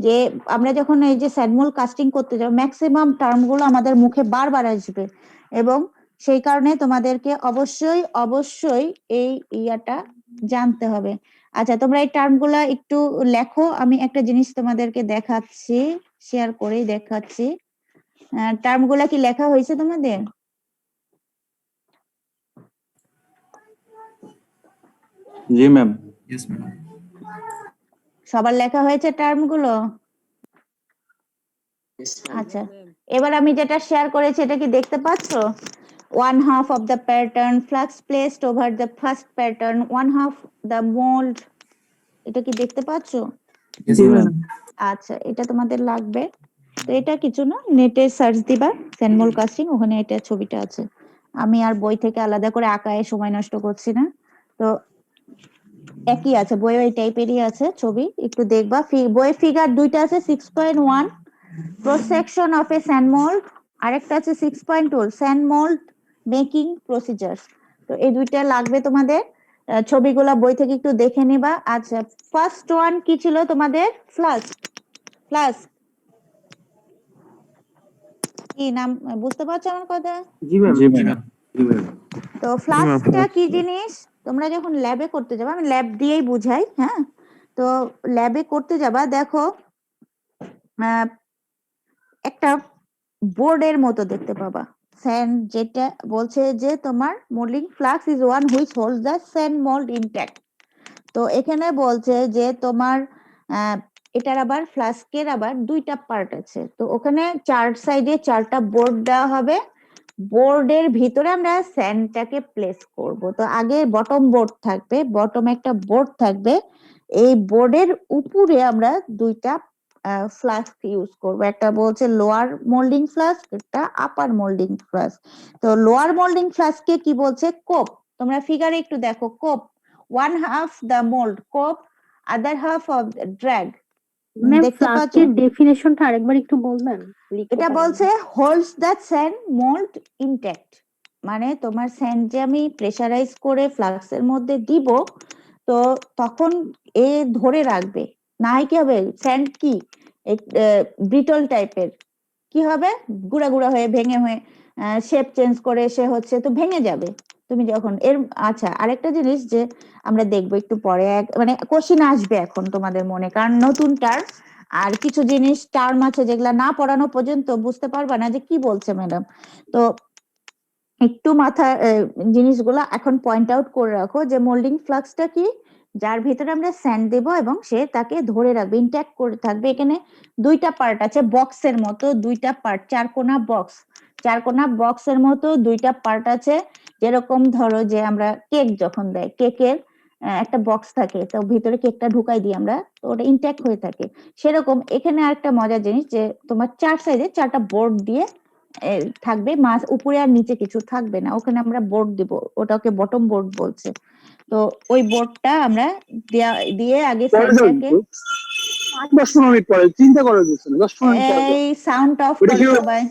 যে আমরা যখন এই যে স্যাডমোল কাস্টিং করতে যাব, ম্যাক্সিমাম টার্ম গুলো আমাদের মুখে বারবার আসবে, এবং সেই কারণে তোমাদেরকে অবশ্যই অবশ্যই এই ইয়াটা জানতে হবে। আচ্ছা তোমরা এই টার্ম গুলা একটু লেখো, আমি একটা জিনিস তোমাদেরকে দেখাচ্ছি, শেয়ার করেই দেখাচ্ছি। টার্ম গুলা কি লেখা হয়েছে তোমাদের? জি ম্যাম। সবার লেখা হয়েছে টার্ম গুলো? আচ্ছা এবার আমি যেটা শেয়ার করেছি এটা কি দেখতে পাচ্ছো? 1/2 of the pattern, flux placed over the first pattern, 1/2 the mold, এটা কি দেখতে পাচ্ছো? জি ম্যাম। আচ্ছা এটা তোমাদের লাগবে, তো এটা কিছু না, নেটে সার্চ দিবা স্যানমোল কাস্টিং, ওখানে এটা ছবিটা আছে, আমি আর বই থেকে আলাদা করে আঁকায় সময় নষ্ট করছি না, তো একই আছে, বইও এই টাইপেরই আছে ছবি, একটু দেখবা। বইয়ে ফিগার দুইটা আছে, 6.1 cross section of a sand mold, আরেকটা আছে 6.2 sand mold making procedures, তো এই দুইটা লাগবে তোমাদের। ছবিগুলা বই থেকে একটু দেখে নিবা। আচ্ছা ফার্স্ট ওয়ান কি ছিল তোমাদের? ফ্লাস্ক, ফ্লাস্ক কি নাম, বুঝতে পারছো আমার কথা? জি ম্যাম। জি ম্যাম। তো ফ্লাস্কটা কি জিনিস, তোমরা যখন ল্যাবে করতে যাবে, আমি ল্যাব দিয়েই বুঝাই, হ্যাঁ, তো ল্যাবে করতে যাবা, দেখো একটা বোর্ডের মতো দেখতে পাবা, স্যান্ড, যেটা বলছে যে তোমার moulding flask is one which holds the sand mould intact, তো এখানে বলছে যে তোমার এটার আবার ফ্লাস্কের আবার দুইটা পার্ট আছে, তো ওখানে চার সাইডে চারটা বোর্ড দেওয়া হবে, বোর্ডের ভিতরে আমরা স্যান্ডটাকে প্লেস করব, তো আগে বটম বোর্ড থাকবে, বটম একটা বোর্ড থাকবে, এই বোর্ডের উপরে আমরা দুইটা ফ্লাস্ক ইউজ করব, একটা বলছে লোয়ার মোল্ডিং ফ্লাস্ক, একটা আপার মোল্ডিং ফ্লাস্ক। তো লোয়ার মোল্ডিং ফ্লাস্কে কি বলছে? কোপ, তোমরা ফিগারে একটু দেখো, কোপ 1/2 the mold, কোপ other half of the drag, ma'am দেখতে পাচ্ছ? ফ্লাস্কের ডেফিনেশনটা আরেকবার একটু বলবেন? এটা বলছে holds the sand mould intact, মানে তোমার স্যান্ড যে আমি প্রেসারাইজ করে ফ্লাক্সের মধ্যে দিব, তো তখন এ ধরে রাখবে, না হয় কি হবে, স্যান্ড কি ব্রিটল টাইপের, কি হবে, গুঁড়া গুঁড়া হয়ে ভেঙে হয়ে শেপ চেঞ্জ করে সে হচ্ছে তো ভেঙে যাবে তুমি যখন এর। আচ্ছা, আরেকটা জিনিস যে আমরা দেখবো একটু পরে, মানে কোশ্চিন আসবে এখন তোমাদের মনে, কারণ নতুন টার্ম আর কিছু জিনিস টার্ম আছে যেগুলা না পড়ানো পর্যন্ত বুঝতে পারবা না যে কি বলছে ম্যাডাম। তো একটু মাথায় জিনিসগুলো এখন পয়েন্ট আউট করে রাখো যে মোল্ডিং ফ্লাক্সটা কি, যার ভিতরে আমরা স্যান্ড দেব এবং সে তাকে ধরে রাখবে, ইনট্যাক্ট করে থাকবে। এখানে দুইটা পার্ট আছে, বক্সের মতো দুইটা পার্ট, চারকোনা বক্সের মতো দুইটা পার্ট আছে। যেরকম ধরো যে আমরা কেক যখন দেয়, কেকের একটা বক্স থাকে, তো ভিতরে কেকটা ঢুকাই দিই আমরা, তো ওটা ইনট্যাক্ট হয়ে থাকে। সেরকম এখানে আরেকটা মজার জিনিস যে তোমার চার সাইডে চারটা বোর্ড দিয়ে থাকবে, মাছ উপরে আর নিচে কিছু থাকবে না, ওখানে আমরা বোর্ড দিব, ওটাকে বটম বোর্ড বলছে। তো ওই বোর্ডটা আমরা দিয়ে আগে সাইডটাকে 10 মিনিট পরে চিন্তা করার কিছু না, 10 মিনিট এই সাউন্ড অফ ওটা করো কি- সবাই।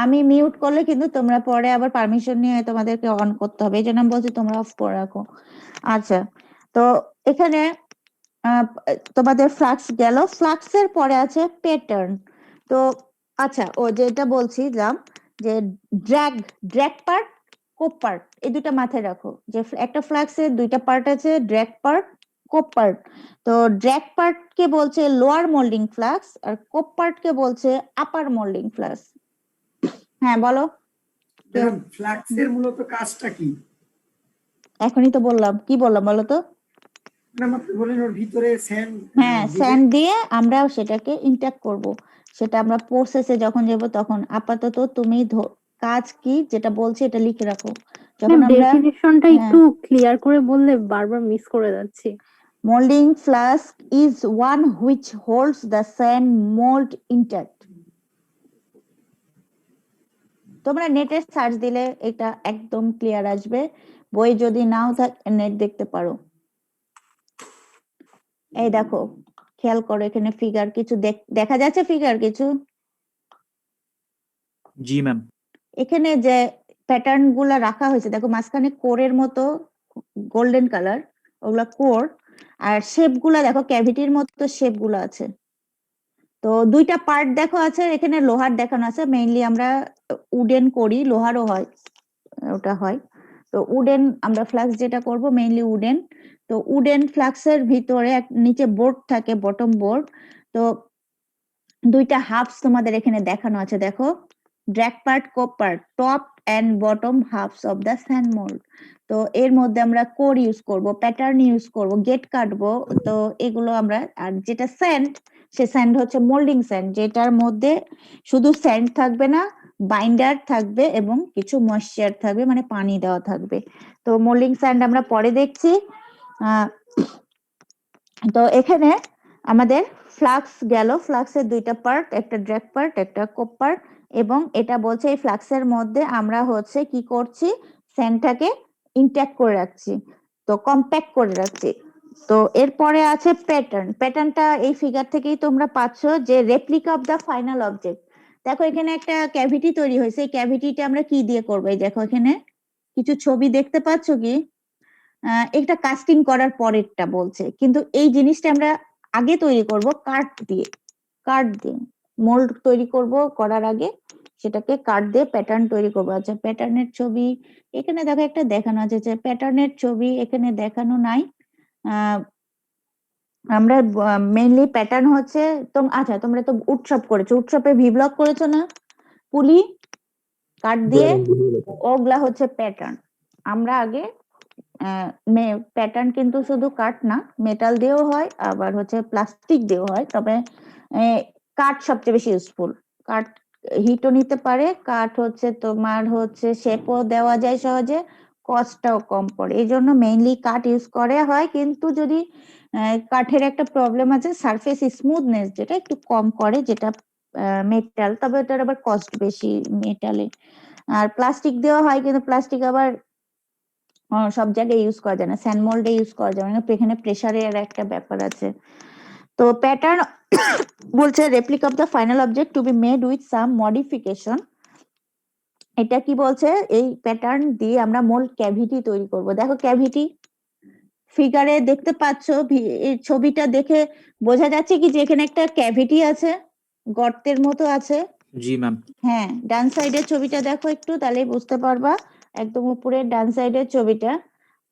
আমি মিউট করলে কিন্তু তোমরা পরে আবার পারমিশন নিয়ে তোমাদেরকে অন করতে হবে, এই জন্য আমি বলছি তোমরা অফ করে রাখো। আচ্ছা, তো এখানে তোমাদের ফ্লাক্স গেল, ফ্লাক্সের পরে আছে প্যাটার্ন। তো আচ্ছা, ও যেটা বলছিলাম যে ড্র্যাগ পার্ট, কোপ পার্ট, এই দুটা মাথায় রাখো যে একটা ফ্লাক্সের দুইটা পার্ট আছে, ড্র্যাগ পার্ট, কোপ পার্ট। তো ড্র্যাগ পার্ট কে বলছে লোয়ার মোল্ডিং ফ্লাক্স, আর কোপ পার্ট কে বলছে আপার মোল্ডিং ফ্লাক্স। হ্যাঁ বলো। ম্যাডাম ফ্লাক্সের মূলত কাজটা কি? এখনই তো বললাম, কি বললাম বলো তো? ম্যাডাম আপনি বলেন ওর ভিতরে স্যান্ড, হ্যাঁ, স্যান্ড দিয়ে আমরা সেটাকে ইনট্যাক্ট করব, সেটা আমরা প্রসেসে যখন যাব তখন। আপাতত তুমি কাজ কি যেটা বলছি এটা লিখে রাখো যখন আমরা। ডেফিনিশনটা হ্যাঁ। একটু ক্লিয়ার করে বললে, বারবার মিস করে যাচ্ছি। Molding flask is one which holds the sand mold intact. তোমরা নেটে সার্চ দিলে এটা একদম ক্লিয়ার আসবে, বই যদি নাও থাকে নেট দেখতে পারো। এই দেখো, খেয়াল করো এখানে ফিগার কিছু দেখা যাচ্ছে, ফিগার কিছু। জি ম্যাম। এখানে যে প্যাটার্ন গুলা রাখা হয়েছে দেখো, মাঝখানে কোরের মতো গোল্ডেন কালার, ওগুলা কোর। আর শেপ গুলা দেখো, ক্যাভিটির মতো শেপ গুলো আছে। তো দুইটা পার্ট দেখো আছে এখানে, লোহার দেখানো আছে, মেইনলি আমরা উডেন করি, লোহারও হয়, ওটা হয়। তো উডেন আমরা ফ্লাক্স যেটা করব মেইনলি উডেন। তো উডেন ফ্লাক্সের ভিতরে নিচে বোর্ড থাকে, বটম বোর্ড। তো দুইটা হাফস তোমাদের এখানে দেখানো আছে দেখো, drag part, cope part, top and bottom halves of the sand mould. তো এর মধ্যে আমরা কোর ইউজ করব, প্যাটার্ন ইউজ করব, গেট কাটবো। তো এগুলো আমরা, আর যেটা স্যান্ড, সে স্যান্ড হচ্ছে মোল্ডিং স্যান্ড, যেটার মধ্যে শুধু স্যান্ড থাকবে না, বাইন্ডার থাকবে এবং কিছু ময়েশ্চার থাকবে, মানে পানি দেওয়া থাকবে। তো মোল্ডিং স্যান্ড আমরা পরে দেখছি। তো এখানে আমাদের ফ্লাক্স গেল, ফ্লাক্সের দুইটা পার্ট, একটা ড্র্যাগ পার্ট, একটা কোপ পার্ট। এবং এটা বলছে এই ফ্লাক্সের মধ্যে আমরা হচ্ছে কি করছি, স্যান্ডটাকে ইনট্যাক্ট করে রাখছি, তো কম্প্যাক্ট করে রাখছি। তো এরপরে আছে প্যাটার্ন। প্যাটার্নটা এই ফিগার থেকেই তোমরা পাচ্ছ যে replica of the final object. দেখো এখানে একটা ক্যাভিটি তৈরি হয়েছে, এই ক্যাভিটিটা আমরা কি দিয়ে করবো, এই দেখো এখানে কিছু ছবি দেখতে পাচ্ছ কি, এটা কাস্টিং করার পরেরটা বলছে, কিন্তু এই জিনিসটা আমরা আগে তৈরি করব কাঠ দিয়ে, মোল্ড তৈরি করব, করার আগে সেটাকে কাঠ দিয়ে প্যাটার্ন তৈরি করবো। আচ্ছা, প্যাটার্নের ছবি এখানে দেখো একটা দেখানো আছে, যে প্যাটার্নের ছবি এখানে দেখানো নাই। আমরা মেইনলি প্যাটার্ন হচ্ছে, আচ্ছা তোমরা তো উৎসব করেছো, উৎসবে ভি ব্লক করেছো না, পুলি কাঠ দিয়ে, ওগুলা হচ্ছে প্যাটার্ন। আমরা আগে প্যাটার্ন কিন্তু শুধু কাঠ না, মেটাল দিয়েও হয়, আবার হচ্ছে প্লাস্টিক দিয়েও হয়, তবে কাঠ সবচেয়ে বেশি ইউজফুল। কাঠ হিটও নিতে পারে, কাঠ হচ্ছে তোমার হচ্ছে শেপও দেওয়া যায় সহজে, কস্টটাও কম পড়ে, এই জন্য মেইনলি কাঠ ইউজ করে হয়। কিন্তু যদি কাঠের একটা প্রবলেম আছে, সারফেস স্মুথনেস যেটা একটু কম করে, যেটা মেটাল, তবে ওটার আবার কস্ট বেশি মেটালে। আর প্লাস্টিক দেওয়া হয়, কিন্তু প্লাস্টিক আবার সব জায়গায় ইউজ করা যায় না, স্যান্ড মোল্ডে ইউজ করা যায় না, এখানে প্রেসারের একটা ব্যাপার আছে। তো প্যাটার্ন বলছে replica of the final object to be made with some modification. এটা কি বলছে, এই প্যাটার্ন দিয়ে আমরা মোল্ড ক্যাভিটি তৈরি করব। দেখো ক্যাভিটি, ফিগারে দেখতে পাচ্ছ, এই ছবিটা দেখে বোঝা যাচ্ছে কি যে এখানে একটা ক্যাভিটি আছে, গর্তের মতো আছে। জি ম্যাম। হ্যাঁ, ডান সাইডের ছবিটা দেখো একটু, তাহলেই বুঝতে পারবা। একদম উপরের ডান সাইডের ছবিটা।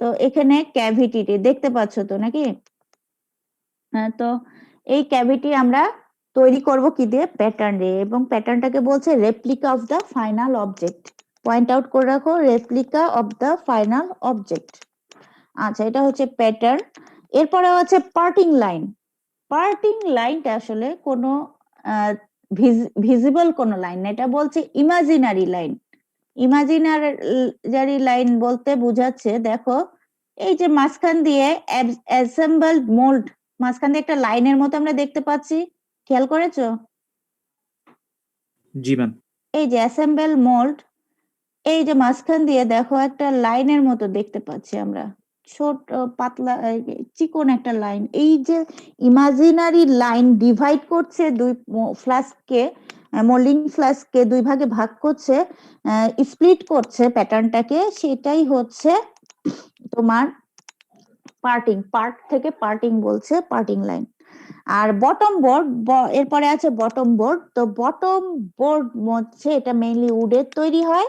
তো এখানে ক্যাভিটিটি দেখতে পাচ্ছ তো নাকি? হ্যাঁ, তো এই ক্যাভিটি আমরা তৈরি করব কি দিয়ে? প্যাটার্ন দিয়ে। এবং প্যাটার্নটাকে বলছে replica of the final object. Point out করে রাখো, replica of the final object. আচ্ছা, এটা হচ্ছে প্যাটার্ন। এরপরে হচ্ছে পার্টিং লাইন। পার্টিং লাইনটা আসলে কোনো ভিজিবল কোনো লাইন না, এটা বলছে ইমাজিনারি লাইন। ইমাজিনারি লাইন বলতে বোঝাচ্ছে, দেখো এই যে মাঝখান দিয়ে অ্যাসেম্বলড মোল্ড, মাঝখান দিয়ে একটা লাইনের মতো আমরা দেখতে পাচ্ছি, খেয়াল করেছো? জি ম্যাম। এই যে অ্যাসেম্বল মোল্ড, এই যে মাঝখান দিয়ে দেখো একটা লাইনের মতো দেখতে পাচ্ছি আমরা, ছোট পাতলা চিকন একটা লাইন। এই যে ইমাজিনারি লাইন ডিভাইড করছে দুই ফ্লাস্ককে, মোল্ডিং ফ্লাস্ককে দুই ভাগে ভাগ করছে, স্প্লিট করছে প্যাটার্নটাকে, সেটাই হচ্ছে তোমার পার্টিং। পার্ট থেকে পার্টিং বলছে, পার্টিং লাইন। আর বটম বোর্ড, এরপরে আছে বটম বোর্ড। তো বটম বোর্ড হচ্ছে এটা মেইনলি উডের তৈরি হয়।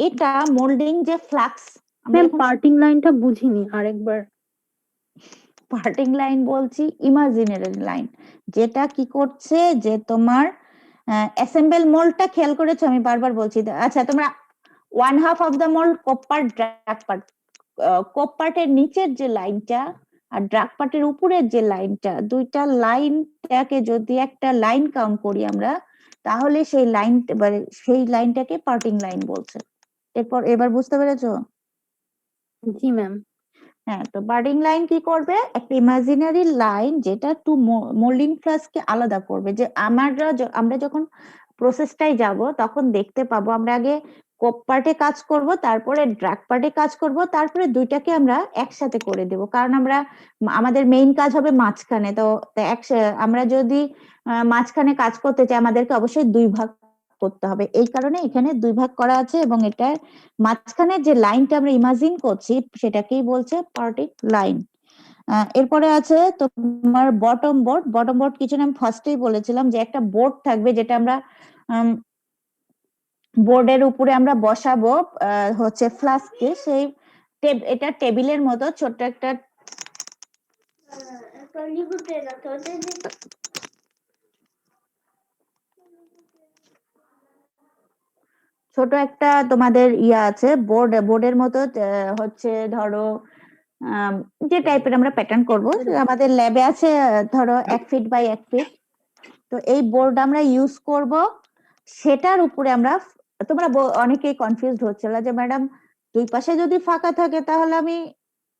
এটা মোল্ডিং যে ফ্লাক্স, ম্যাম পার্টিং লাইনটা বুঝিনি, আরেকবার। পার্টিং লাইন বলছি ইমাজিনারি লাইন, যেটা কি করছে যে তোমার অ্যাসেম্বল মোল্ডটা খেয়াল করেছো? আমি বারবার বলছি। আচ্ছা, তোমরা 1/2 অফ দ্য মোল্ড কোপ পার্ট, ড্রাগ পার্ট, কোপ পার্টের নিচের যে লাইনটা আর ড্রাগ পার্টের উপরের যে লাইনটা, দুইটা লাইনটাকে যদি একটা লাইন কাউন্ট করি আমরা, তাহলে সেই লাইনটাকে পার্টিং লাইন বলছে। এবার বুঝতে পেরেছো? জি ম্যাম। হ্যাঁ, তো পার্টিং লাইন কি করবে? একটা ইমাজিনারি লাইন যেটা টু মোল্ডিং ফ্লাস্ককে আলাদা করবে। যে আমরা যখন প্রসেসটাই যাব তখন দেখতে পাবো আমরা আগে কোপ পার্টে কাজ করব, তারপরে ড্রাগ পার্টে কাজ করব, তারপরে দুইটাকে আমরা একসাথে করে দেব। কারণ আমাদের মেইন কাজ হবে মাঝখানে। তো আমরা যদি মাঝখানে কাজ করতে চাই, আমাদেরকে অবশ্যই দুই ভাগ করতে হবে। এই কারণে এখানে দুই ভাগ করা আছে, এবং এটা মাঝখানে যে লাইনটা আমরা ইমাজিন করছি সেটাকেই বলছে পার্টিং লাইন। এরপরে আছে তোমার বটম বোর্ড। বটম বোর্ড কিছু আমি ফার্স্টেই বলেছিলাম যে একটা বোর্ড থাকবে যেটা আমরা বোর্ডের উপরে আমরা বসাবো হচ্ছে ফ্লাস্ককে। সেই এটা টেবিলের মতো ছোট্ট একটা ছোট একটা তোমাদের আছে বোর্ডের মতো, হচ্ছে ধরো যে টাইপের আমরা প্যাটার্ন করব, আমাদের ল্যাবে আছে ধরো 1 ফিট বাই 1 ফিট। তো এই বোর্ড আমরা ইউজ করব, সেটার উপরে আমরা, তোমরা অনেকেই কনফিউজড হচ্ছিল যে ম্যাডাম দুই পাশে যদি ফাঁকা থাকে তাহলে আমি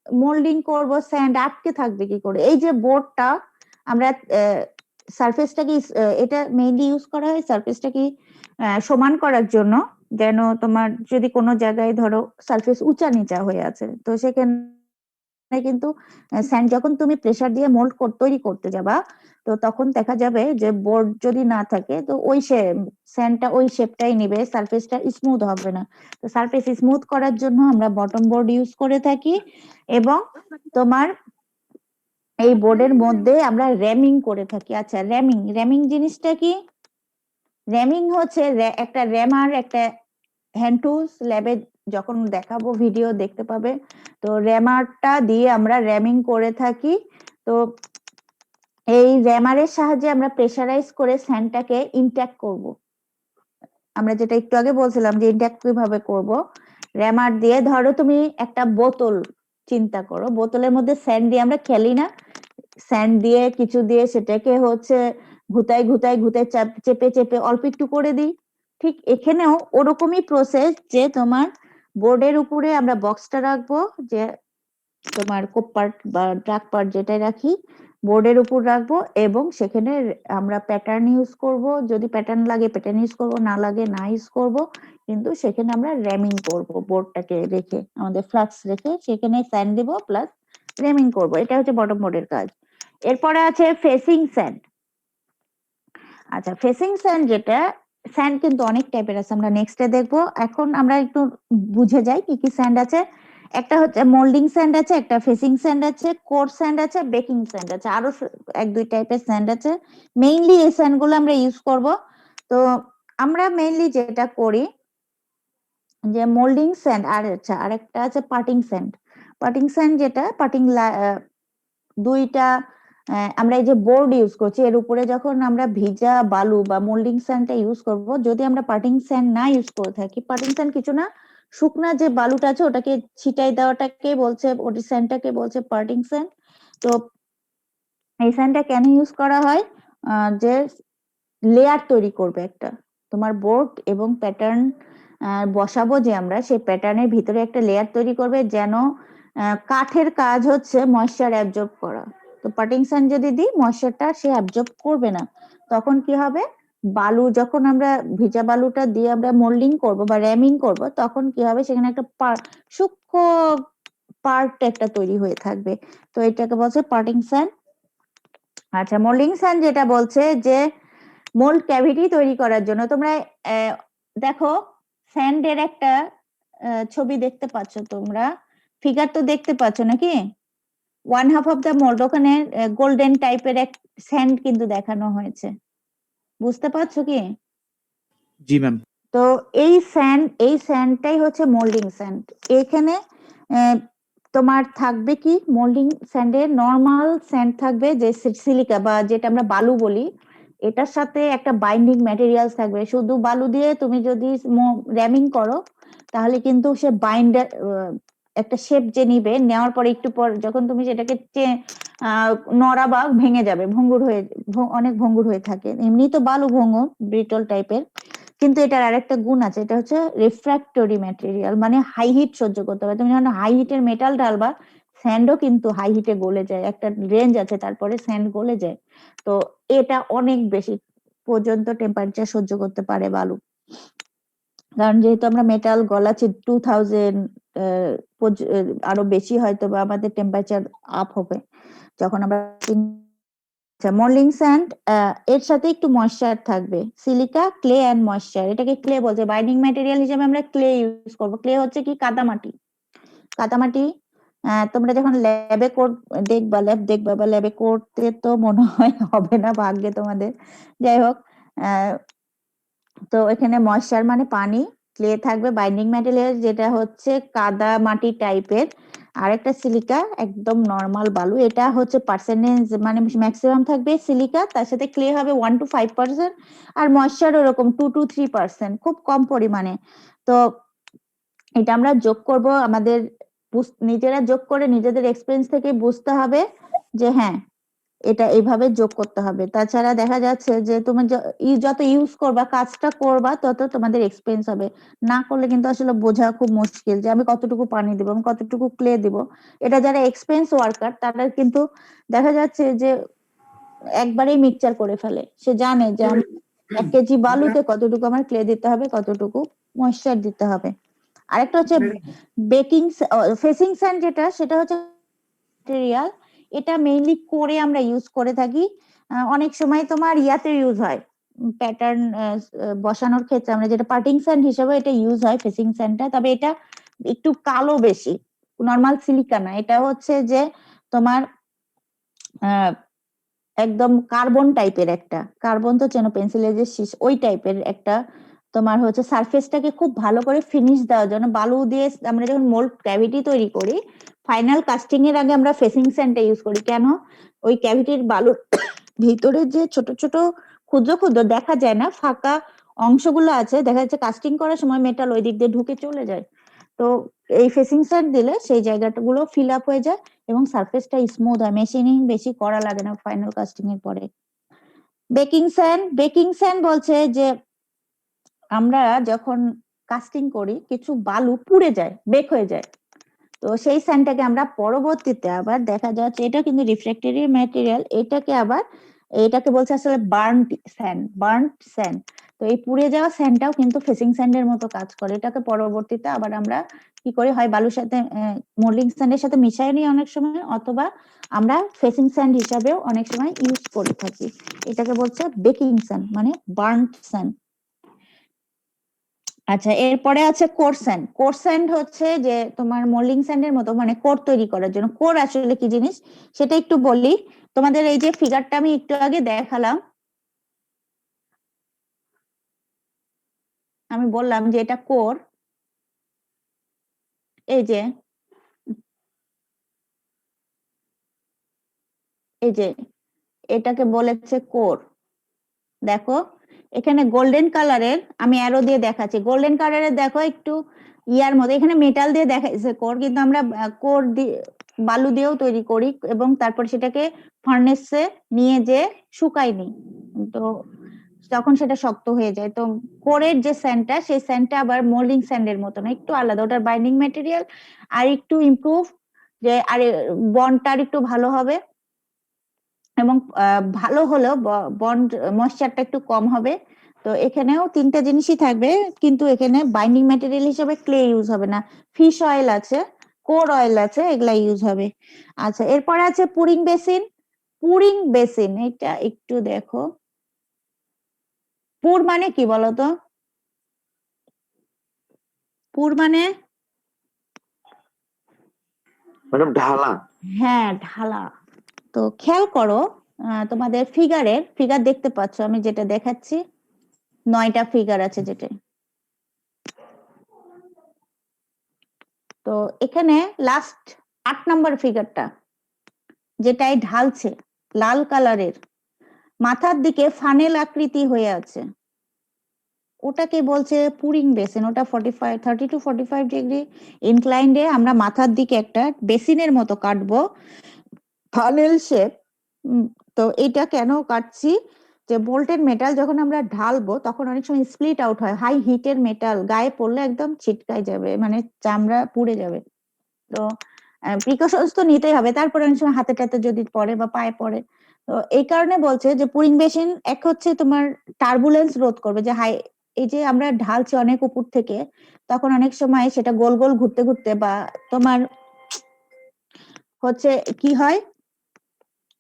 মোল্ডিং করব, স্যান্ড আটকে থাকবে কি করে? এই যে বোর্ডটা আমরা সারফেসটাকে, এটা মেইনলি ইউজ করা হয় সারফেসটাকে সমান করার জন্য, যেন তোমার যদি কোনো জায়গায় ধরো সারফেস উঁচা নিচা হয়ে আছে, তো সেখানে কিন্তু স্যান্ড যখন তুমি প্রেসার দিয়ে মোল্ড তৈরি করতে যাবা, তো তখন দেখা যাবে যে বোর্ড যদি না থাকে তো ওই স্যান্ডটা ওই শেপটাই নিবে, সারফেসটা স্মুথ হবে না। তো সারফেস স্মুথ করার জন্য আমরা বটম বোর্ড ইউজ করে থাকি। এবং তোমার এই বোর্ডের মধ্যে আমরা র্যামিং করে থাকি। আচ্ছা, র্যামিং জিনিসটা কি? র্যামিং হচ্ছে একটা র্যামার, একটা হ্যান্ড টুলস, ল্যাবে যখন দেখাবো ভিডিও দেখতে পাবে। তো র্যামারটা দিয়ে আমরা র্যামিং করে থাকি। তো এই র্যামারের সাহায্যে আমরা প্রেসারাইজ করে স্যান্ডটাকে ইনট্যাক্ট করব। আমরা যেটা একটু আগে বলছিলাম যে ইনট্যাক্ট কিভাবে করব, র্যামার দিয়ে। ধরো তুমি একটা বোতল চিন্তা করো, বোতলের মধ্যে স্যান্ড দিয়ে আমরা খেলি না, স্যান্ড দিয়ে কিছু দিয়ে সেটাকে হচ্ছে ঘুতাই চেপে চেপে অল্প একটু করে দিই। ঠিক এখানেও ওরকমই প্রসেস, যে তোমার বোর্ডের উপরে আমরা বক্সটা রাখবো, যে তোমার কোপ পার্ট বা ড্রাগ পার্ট যেটাই রাখি, বোর্ডের উপর রাখবো, এবং সেখানে আমরা প্যাটার্ন ইউজ করব। যদি প্যাটার্ন লাগে প্যাটার্ন ইউজ করব, না লাগে না ইউজ করব, কিন্তু সেখানে আমরা র্যামিং করব। বোর্ডটাকে রেখে, আমাদের ফ্লাক্স রেখে সেখানে স্যান্ড দিব প্লাস র্যামিং করব। এটা হচ্ছে বটম বোর্ডের কাজ। এরপরে আছে ফেসিং স্যান্ড। আচ্ছা, ফেসিং স্যান্ড যেটা, স্যান্ড কিন্তু অনেক টাইপের আছে, আমরা নেক্সটে দেখবো। এখন আমরা একটু বুঝে যাই কি কি স্যান্ড আছে। একটা হচ্ছে মোল্ডিং স্যান্ড আছে, একটা ফেসিং স্যান্ড আছে, কোর স্যান্ড আছে, বেকিং স্যান্ড আছে, আরো এক দুই টাইপের স্যান্ড আছে। মেইনলি এই স্যান্ড গুলো আমরা ইউজ করব। তো আমরা মেইনলি যেটা করি যে মোল্ডিং স্যান্ড, আর আচ্ছা আরেকটা আছে পার্টিং স্যান্ড। পার্টিং স্যান্ড যেটা পার্টিং দুইটা আমরা এই যে বোর্ড ইউজ করছি, এর উপরে যখন আমরা ভিজা বালু বা মোল্ডিং স্যান্ডটা ইউজ করব, যদি আমরা পার্টিং স্যান্ড না ইউজ করে থাকি, পার্টিং স্যান্ড কিছু না, শুকনা যে বালুটা আছে ওটাকে ছিটাই দেওয়াটাকে বলছে, ওই স্যান্ডটাকে বলছে পার্টিং স্যান্ড। তো এই স্যান্ডটা কেন ইউজ করা হয়, যে লেয়ার তৈরি করবে একটা, তোমার বোর্ড এবং প্যাটার্ন বসাবো যে আমরা, সেই প্যাটার্নের ভিতরে একটা লেয়ার তৈরি করবে, যেন কাঠের কাজ হচ্ছে ময়েশ্চার অ্যাবজর্ব করা। তো পার্টিং স্যান্ড যদি দিই, ময়েশ্চারটা সে অ্যাবজর্ব করবে না। তখন কি হবে, বালু যখন আমরা ভিজা বালুটা দিয়ে আমরা মোল্ডিং করব বা র্যামিং করব, তখন কি হবে, সেখানে একটা সূক্ষ্ম পার্ট একটা তৈরি হয়ে থাকবে। তো এটাকে বলছে পার্টিং স্যান্ড। আচ্ছা, মোল্ডিং স্যান্ড যেটা বলছে যে মোল্ড ক্যাভিটি তৈরি করার জন্য, তোমরা দেখো স্যান্ডের একটা ছবি দেখতে পাচ্ছ, তোমরা ফিগার তো দেখতে পাচ্ছ নাকি, 1/2 অফ দ্য মোল্ড, ওখানে গোল্ডেন টাইপের এক স্যান্ড কিন্তু দেখানো হয়েছে, বুঝতে পারছো কি? জি ম্যাম। তো এই স্যান্ডটাই হচ্ছে মোল্ডিং স্যান্ড। এখানে তোমার থাকবে কি, মোল্ডিং স্যান্ডের নরমাল স্যান্ড থাকবে যে সিলিকা বা যেটা আমরা বালু বলি, এটার সাথে একটা বাইন্ডিং ম্যাটেরিয়ালস থাকবে। শুধু বালু দিয়ে তুমি যদি র্যামিং করো, তাহলে কিন্তু সে বাইন্ডার একটা শেপ যে নিবে, নেওয়ার পরে একটু পর যখন তুমি সেটাকে নড়া বা ভেঙে যাবে, অনেক ভঙ্গুর হয়ে থাকে। এমনি তো বালু ভঙ্গুর, ব্রিটল টাইপের, কিন্তু এটার আরেকটা গুণ আছে, এটা হচ্ছে রিফ্র্যাক্টরি ম্যাটেরিয়াল, মানে হাই হিট সহ্য করতে পারে। তুমি যখন হাই হিটের মেটাল ঢালবা, স্যান্ডও কিন্তু হাই হিটে গলে যায়, একটা রেঞ্জ আছে, তারপরে স্যান্ড গলে যায়। তো এটা অনেক বেশি পর্যন্ত টেম্পারেচার সহ্য করতে পারে বালু, কারণ যেহেতু আমরা মেটাল গলাচ্ছি 2000 আরো বেশি, হয়তো বা আমাদের টেম্পারেচার আপ হবে যখন আমরা। মোল্ডিং স্যান্ড এর সাথে একটু ময়েশ্চার থাকবে, সিলিকা, ক্লে এন্ড ময়েশ্চার। এটাকে ক্লে বলছে, বাইন্ডিং ম্যাটেরিয়াল হিসেবে আমরা ক্লে ইউজ করব। ক্লে হচ্ছে কি, কাদামাটি। কাদামাটি তোমরা যখন ল্যাবে দেখবা বা ল্যাবে করতে তো মনে হয় হবে না ভাগ্যে তোমাদের, যাই হোক। তো এখানে ময়েশ্চার মানে পানি, ক্লে থাকবে, বাইন্ডিং ম্যাটেরিয়াল যেটা হচ্ছে কাদা মাটি টাইপের, আর একটা সিলিকা, একদম নরমাল বালু। এটা হচ্ছে পার্সেন্টেজ, মানে ম্যাক্সিমাম থাকবে সিলিকা, তার সাথে ক্লে হবে 1 to 5%, আর ময়েশ্চার ওরকম 2 to 3%, খুব কম পরিমাণে। তো এটা আমরা যোগ করব, আমাদের নিজেরা যোগ করে নিজেদের এক্সপেরিয়েন্স থেকে বুঝতে হবে যে হ্যাঁ, এটা এইভাবে যোগ করতে হবে। তাছাড়া দেখা যাচ্ছে যে তুমি যত ইউজ করবা, কাজটা করবা, তত তোমাদের এক্সপেরিয়েন্স হবে। না করলে কিন্তু আসলে বোঝা খুব মুশকিল যে আমি কতটুকু পানি দেবো, আমি কতটুকু ক্লে দেবো। এটা যারা এক্সপেরিয়েন্স ওয়ার্কার, তারা কিন্তু দেখা যাচ্ছে যে একবারেই মিক্সচার করে ফেলে, সে জানে যে 1 কেজি বালুতে কতটুকু আমার ক্লে দিতে হবে, কতটুকু ময়েশ্চার দিতে হবে। আরেকটা হচ্ছে ফেসিং স্যান্ড, সেটা হচ্ছে ম্যাটেরিয়াল, এটা মেইনলি করে আমরা ইউজ করে থাকি। অনেক সময় তোমার ইয়াতে ইউজ হয়, প্যাটার্ন বসানোর ক্ষেত্রে, আমরা যেটা পার্টিং স্যান্ড হিসেবে এটা ইউজ হয় ফেসিং স্যান্ডটা। তবে এটা একটু কালো বেশি, নরমাল সিলিকা না, এটা হচ্ছে যে তোমার একদম কার্বন টাইপের, একটা কার্বন তো চেনো, পেন্সিলের যে শীষ, ওই টাইপের একটা তোমার হচ্ছে সারফেসটাকে খুব ভালো করে ফিনিশ দেওয়ার জন্য বালু দিয়ে আমরা যখন মোল্ড ক্যাভিটি তৈরি করি, ফাইনাল কাস্টিং এর আগে আমরা ফেসিং স্যান্ডটা ইউজ করি। কেন? ওই ক্যাভিটির বালুর ভিতরে যে ছোট ছোট ক্ষুদ্র ক্ষুদ্র দেখা যায় না ফাঁকা অংশগুলো আছে, দেখা যাচ্ছে কাস্টিং করার সময় মেটাল ওই দিক দিয়ে ঢুকে চলে যায়। তো এই ফেসিং স্যান্ড দিলে সেই জায়গাগুলো ফিল আপ হয়ে যায় এবং সারফেসটা স্মুথ হয়, মেশিনিং বেশি করা লাগে না ফাইনাল কাস্টিং এর পরে। বেকিং স্যান্ড বলছে যে আমরা যখন কাস্টিং করি, কিছু বালু পুড়ে যায়, বেক হয়ে যায়, তো সেই স্যান্ডটাকে আমরা পরবর্তীতে আবার দেখা যাচ্ছে, এটা কিন্তু রিফ্র্যাক্টরি ম্যাটেরিয়াল, এটাকে বলছে আসলে বার্নড স্যান্ড। তো এই পুড়ে যাওয়া স্যান্ডটাও কিন্তু ফেসিং স্যান্ডের মতো কাজ করে। এটাকে পরবর্তীতে আবার আমরা কি করি, হয় বালুর সাথে মোল্ডিং স্যান্ডের সাথে মিশাই নিই অনেক সময়, অথবা আমরা ফেসিং স্যান্ড হিসাবেও অনেক সময় ইউজ করে থাকি। এটাকে বলছে বেকিং স্যান্ড, মানে বার্নড স্যান্ড। আচ্ছা, এরপরে আছে কোর স্যান্ড। কোর স্যান্ড হচ্ছে যে তোমার মোল্ডিং স্যান্ডের মতো, মানে কোর তৈরি করার জন্য। কোর আসলে কি জিনিস সেটা একটু বলি তোমাদের। এই যে ফিগারটা আমি একটু আগে দেখালাম, আমি বললাম যে এটা কোর। এই যে এটাকে বলেছে কোর। দেখো এখানে গোল্ডেন কালারের, আমি অ্যারো দিয়ে দেখাচ্ছি, গোল্ডেন কালারের দেখো একটু ইয়ার মতো, এখানে মেটাল দিয়ে দেখাইছে কোর, কিন্তু আমরা কোর দিয়ে বালু দিয়েও তৈরি করি এবং তারপর সেটাকে ফার্নেসে নিয়ে যে শুকাইনি, তো তখন সেটা শক্ত হয়ে যায়। তো কোরের যে স্যান্ডটা, সেই স্যান্ডটা আবার মোল্ডিং স্যান্ডের মতো না, একটু আলাদা, ওটার বাইন্ডিং ম্যাটেরিয়াল আর একটু ইমপ্রুভ, যে আর বন্ডটা আর একটু ভালো হবে এবং ভালো হলেও বন্ড ময়েশ্চারটা একটু কম হবে। তো এখানেও তিনটা জিনিসই থাকবে, কিন্তু এখানে বাইন্ডিং ম্যাটেরিয়াল হিসেবে ক্লে ইউজ হবে না, ফিশ অয়েল আছে, কোর অয়েল আছে, এগুলা ইউজ হবে। আচ্ছা, এরপরে আছে পুরিং বেসিন। পুরিং বেসিন এটা একটু দেখো, পুর মানে কি বলতো? পুর মানে ম্যাডাম ঢালা। হ্যাঁ, ঢালা। তো খেয়াল করো, তোমাদের ফিগার দেখতে পাচ্ছ, আমি যেটা দেখাচ্ছি 9টা ফিগার আছে যেটা। তো এখানে লাস্ট 8 নম্বর ফিগারটা যেটাই ঢালছে, লাল কালারের, মাথার দিকে ফানেল আকৃতি হয়ে আছে, ওটাকে বলছে পুরিং বেসিন। ওটা 30 to 45 ডিগ্রি ইনক্লাইন্ডে আমরা মাথার দিকে একটা বেসিনের মতো কাটবো, ফানেল শেপ। তো এটা কেন কাটছি, যে বোল্টেড মেটাল যখন আমরা ঢালবো তখন অনেক সময় স্প্লিট আউট হয়, হাই হিটের মেটাল গায়ে পড়লে একদম ছিটকায় যাবে, মানে চামড়া পুড়ে যাবে। তো প্রিকশনস তো নিতেই হবে, তারপরে অনেক সময় হাতে টাতে যদি পড়ে বা পায়ে পড়ে। তো এই কারণে বলছে যে পুরিং বেসিন এক হচ্ছে তোমার টার্বুলেন্স রোধ করবে, যে হাই, এই যে আমরা ঢালছি অনেক উপর থেকে, তখন অনেক সময় সেটা গোল গোল ঘুরতে ঘুরতে বা তোমার হচ্ছে কি হয়,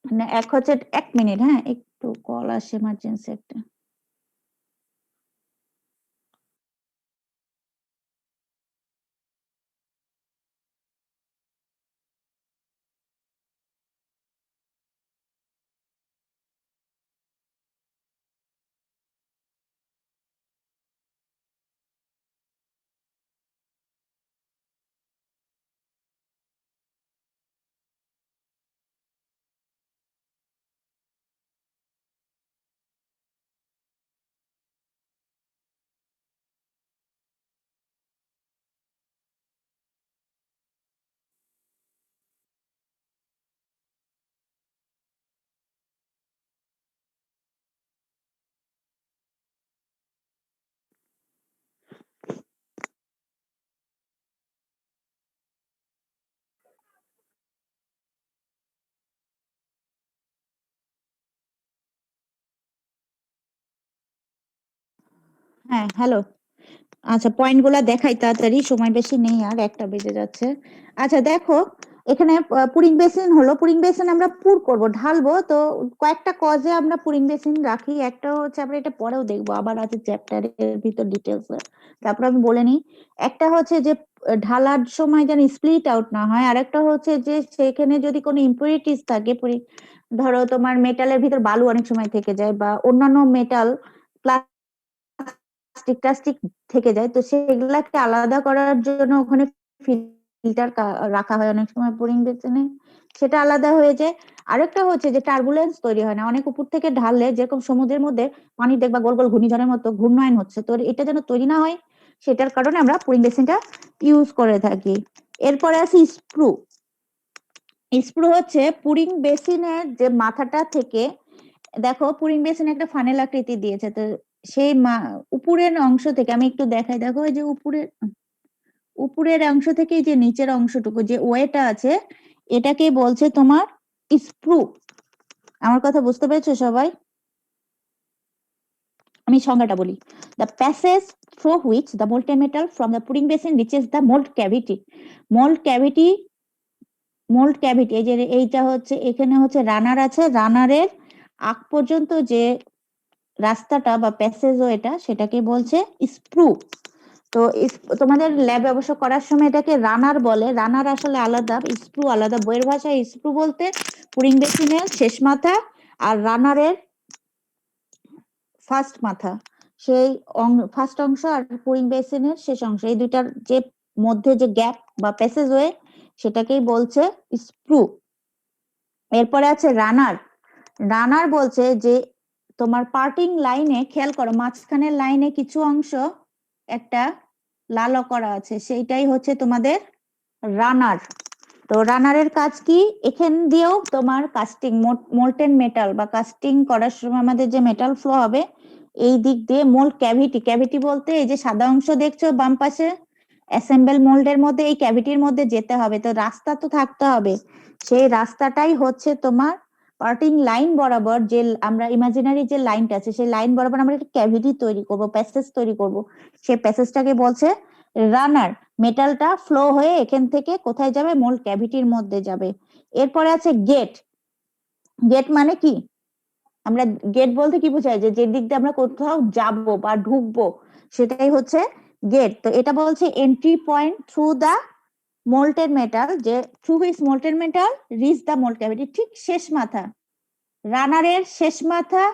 মানে এক হচ্ছে, 1 মিনিট, হ্যাঁ একটু কল আসে এমার্জেন্সি একটা। হ্যাঁ, হ্যালো। আচ্ছা, পয়েন্ট গুলা দেখাই তাড়াতাড়ি, সময় বেশি নেই, আর 1টা বেজে যাচ্ছে। আচ্ছা দেখো, এখানে পুরিং বেসিন হলো, পুরিং বেসিন আমরা পুর করব, ঢালবো। তো কয়েকটা কজে আমরা পুরিং বেসিন রাখি, একটা হচ্ছে আমরা এটা পরেও দেখবো, আবার আছে চ্যাপ্টারের ভিতর ডিটেলস। তারপর আমি বলে নিই, একটা হচ্ছে যে ঢালার সময় যেন স্প্লিট আউট না হয়, আর একটা হচ্ছে যে সেখানে যদি কোনো ইম্পিউরিটিস থাকে, ধরো তোমার মেটালের ভিতর বালু অনেক সময় থেকে যায় বা অন্যান্য মেটাল প্লাস্টিক থেকে যায়, তো সেগুলাকে আলাদা করার জন্য ওখানে ফিল্টার রাখা হয় অনেক সময় পুরিং বেসিনে, সেটা আলাদা হয়ে যায়। আরেকটা হচ্ছে যে টার্বুলেন্স তৈরি হয় না, অনেক উপর থেকে ঢাললে যেরকম সমুদ্রের মধ্যে পানি দেখবা গোল গোল ঘূর্ণিঝড়ের মতো ঘূর্ণায়ন হচ্ছে, তো এটা যেন তৈরি না হয়, সেটার কারণে আমরা পুরিং বেসিনটা ইউজ করে থাকি। এরপরে আছে স্ক্রু। স্ক্রু হচ্ছে পুরিং বেসিনের যে মাথাটা থেকে, দেখো পুরিং বেসিন একটা ফানেল আকৃতি দিয়েছে, তো সেই উপরের অংশ থেকে আমি একটু দেখাই, দেখো এই যে উপরের অংশ থেকে যে নিচের অংশটুকু যে ওয়েটা আছে, এটাকে বলছে তোমার স্ক্রু। আমার কথা বুঝতে পেরেছো সবাই? আমি সংজ্ঞাটা বলি, the passage through which the molten metal from the pouring basin reaches the mould cavity. Mould cavity, এই যে এইটা হচ্ছে, এখানে হচ্ছে রানার আছে, রানারের আগ পর্যন্ত যে রাস্তাটা বা প্যাসেজ ওয়েটা, সেটাকে বলছে স্ক্রু। তো তোমাদের ল্যাব অবশ্য করার সময় এটাকে রানার বলে, রানার আসলে আলাদা, স্প্রু আলাদা। বইয়ের ভাষায় স্প্রু বলতে পুরিং বেসিনের শেষ মাথা আর রানারের ফার্স্ট মাথা, সেই ফার্স্ট অংশ আর পুরিং বেসিনের শেষ অংশ, এই দুইটার যে মধ্যে যে গ্যাপ বা প্যাসেজ ওয়ে সেটাকেই বলছে স্প্রু। এরপরে আছে রানার। রানার বলছে যে তোমার পার্টিং লাইনে, খেয়াল করো মাঝখানের লাইনে কিছু অংশ একটা লাল করা আছে, সেইটাই হচ্ছে তোমাদের রানার। তো রানারের কাজ কি? এখান দিয়েও তোমার কাস্টিং, মোল্টেন মেটাল বা কাস্টিং করার সময় আমাদের যে মেটাল ফ্লো হবে এই দিক দিয়ে মোল্ড ক্যাভিটি, ক্যাভিটি বলতে এই যে সাদা অংশ দেখছো বাম পাশে অ্যাসেম্বল মোল্ডের মধ্যে, এই ক্যাভিটির মধ্যে যেতে হবে। তো রাস্তা তো থাকতে হবে, সেই রাস্তাটাই হচ্ছে তোমার পার্টিং লাইন বরাবর, যে আমরা ইমাজিনারি যে লাইনটা আছে সেই লাইন বরাবর আমরা একটা ক্যাভিটি তৈরি করব, প্যাসেজ তৈরি করব, সেই প্যাসেজটাকে বলছে রানার। মেটালটা ফ্লো হয়ে এখান থেকে কোথায় যাবে? মোল্ড ক্যাভিটির মধ্যে যাবে। এরপরে আছে গেট। গেট মানে কি? আমরা গেট বলতে কি বোঝায়? যে যে দিক দিয়ে আমরা কোথাও যাব বা ঢুকবো সেটাই হচ্ছে গেট। তো এটা বলছে entry point through the molten metal, যে through which molten metal reach the mould cavity, ঠিক শেষ মাথা, রানারের শেষ মাথা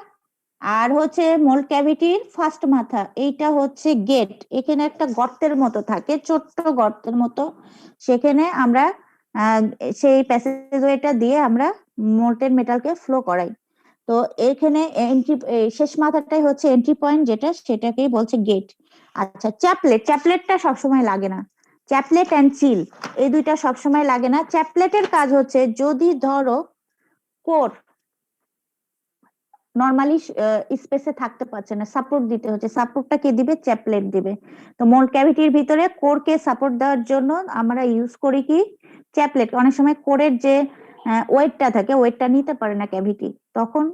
আর হচ্ছে মোল্ড ক্যাভিটির ফার্স্ট মাথা, এইটা হচ্ছে গেট। এখানে একটা গর্তের মতো থাকে, ছোট্ট গর্তের মতো, সেখানে আমরা সেই প্যাসেজওয়েটা দিয়ে আমরা মোল্টেড মেটালকে ফ্লো করাই। তো এখানে এন্ট্রি, শেষ মাথাটাই হচ্ছে এন্ট্রি পয়েন্ট, যেটা সেটাকেই বলছে গেট। আচ্ছা, চ্যাপলেট। চ্যাপলেটটা সবসময় লাগে না, চ্যাপলেট অ্যান্ড চিল এই দুইটা সবসময় লাগে না। চ্যাপলেটের কাজ হচ্ছে যদি ধরো কোর নরমালি স্পেসে থাকতে পারছে না, সাপোর্ট দিতে হচ্ছে, সাপোর্টটা কে দিবে? চ্যাপলেট দিবে। তো মোল্ড ক্যাভিটির ভিতরে কোরকে সাপোর্ট দেওয়ার জন্য আমরা ইউজ করি কি? চ্যাপলেট। অনেক সময় কোরের যে ওয়েটটা থাকে, ওয়েটটা নিতে পারে না ক্যাভিটি, তখন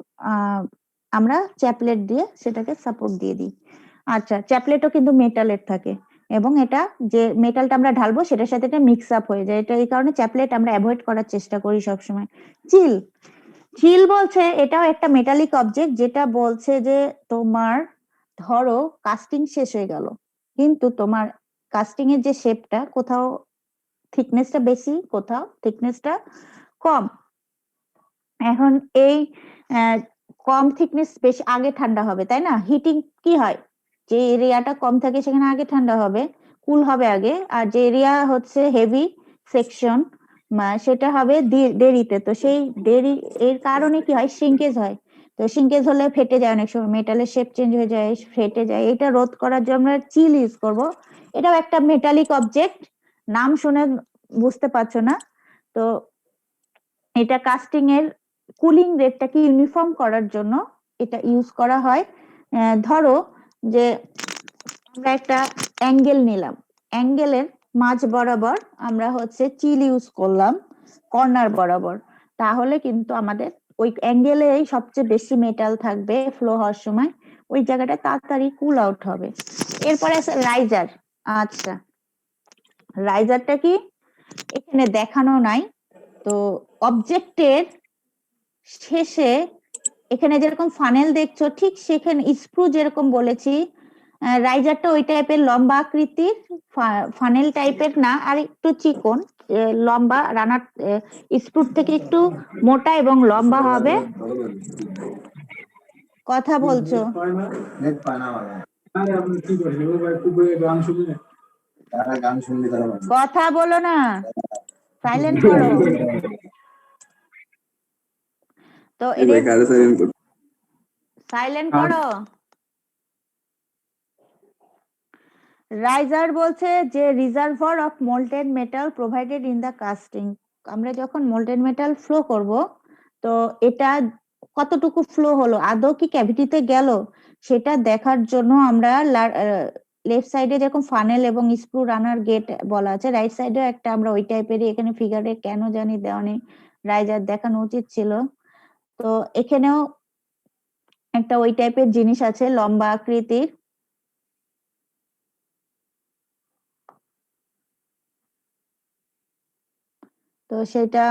আমরা চ্যাপলেট দিয়ে সেটাকে সাপোর্ট দিয়ে দিই। আচ্ছা, চ্যাপলেটও কিন্তু মেটালের থাকে এবং এটা যে মেটালটা আমরা ঢালবো সেটার সাথে এটা মিক্স আপ হয়ে যায়, এটা এই কারণে চ্যাপলেট আমরা অ্যাভয়েড করার চেষ্টা করি সবসময়। চিল। চিল বলছে এটাও একটা মেটালিক অবজেক্ট, যেটা বলছে যে তোমার ধরো কাস্টিং শেষ হয়ে গেল, কিন্তু তোমার কাস্টিং এর যে শেপটা, কোথাও থিকনেসটা বেশি, কোথাও থিকনেসটা কম। এখন এই কম থিকনেস বেশি আগে ঠান্ডা হবে, তাই না? হিটিং কি হয়? যে এরিয়াটা কম থাকে সেখানে আগে ঠান্ডা হবে, কুল হবে আগে, আর যে এরিয়া হচ্ছে হেভি সেকশন সেটা হবে দেরিতে। তো সেই দেরি এর কারণে কি হয়? শ্রিঙ্কেজ হয়। তো শ্রিঙ্কেজ হলে ফেটে যায়, অনেক সময় মেটালের শেপ চেঞ্জ হয়ে যায়, ফেটে যায়। এটা রোধ করার জন্য আমরা চিল ইউজ করব। এটাও একটা মেটালিক অবজেক্ট, নাম শুনে বুঝতে পারছো না? তো এটা কাস্টিং এর কুলিং রেটটাকে ইউনিফর্ম করার জন্য এটা ইউজ করা হয়। ধরো যে আমরা একটা অ্যাঙ্গেল নিলাম, অ্যাঙ্গেলের মাঝ বরাবর আমরা হচ্ছে চিল ইউজ করলাম কর্নার বরাবর, তাহলে কিন্তু আমাদের ওই অ্যাঙ্গেলেই সবচেয়ে বেশি মেটাল থাকবে ফ্লো হওয়ার সময়, ওই জায়গাটা তাড়াতাড়ি কুল আউট হবে। এরপরে আছে রাইজার। আচ্ছা, রাইজারটা কি? এখানে দেখানো নাই। তো অবজেক্টের শেষে এখানে যেরকম ফানেল দেখছো, ঠিক সেখানে স্ক্রু যেরকম বলেছি, রাইজারটা ওই টাইপের লম্বা আকৃতির, ফানেল টাইপের না, আর একটু চিকন, লম্বা। রানার স্ক্রুর থেকে একটু মোটা এবং লম্বা হবে। কথা বলছো, কথা বলো না, সাইলেন্ট করো। তো সাইলেন্ট করো। রাইজার বলছে যে reservoir of molten metal provided in the casting. আমরা যখন মোল্টেন মেটাল ফ্লো করব, তো এটা কতটুকু ফ্লো হলো, আদৌ কি ক্যাভিটিতে গেল, সেটা দেখার জন্য আমরা লেফট সাইডে যেরকম ফানেল এবং স্ক্রু রানার গেট বলা আছে, রাইট সাইডে একটা আমরা ওই টাইপেরই, এখানে ফিগারে কেন জানি দেওয়া নেই, রাইজার দেখানো উচিত ছিল। তো এখানেও একটা ওই টাইপের জিনিস আছে, লম্বা আকৃতির। তো সেটা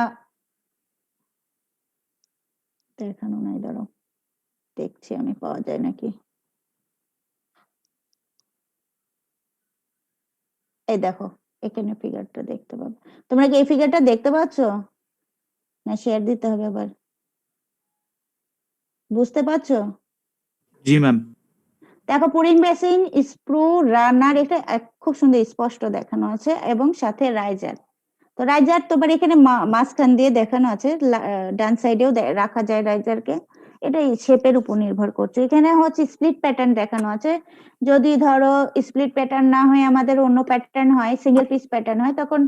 দেখানো নাই, দাঁড়াও দেখছি আমি পাওয়া যায় নাকি। এই দেখো এখানে ফিগারটা দেখতে পাবে। তোমরা কি এই ফিগারটা দেখতে পাচ্ছ? না শেয়ার দিতে হবে আবার? বুঝতে পারছো? জি ম্যাম। দেখো পুরিং বেসিন, স্প্রু, রানার, এটা খুব সুন্দর স্পষ্ট দেখানো আছে এবং সাথে রাইজার। তো রাইজার তোমার এখানে মাঝখান দিয়ে দেখানো আছে, ডান সাইডেও রাখা যায় রাইজারকে। এটা শেপের উপর নির্ভর করছে। এখানে হচ্ছে স্প্লিট প্যাটার্ন দেখানো আছে। যদি ধরো স্প্লিট প্যাটার্ন না হয় আমাদের অন্য প্যাটার্ন হয়, সিঙ্গেল পিস প্যাটার্ন হয়, তখন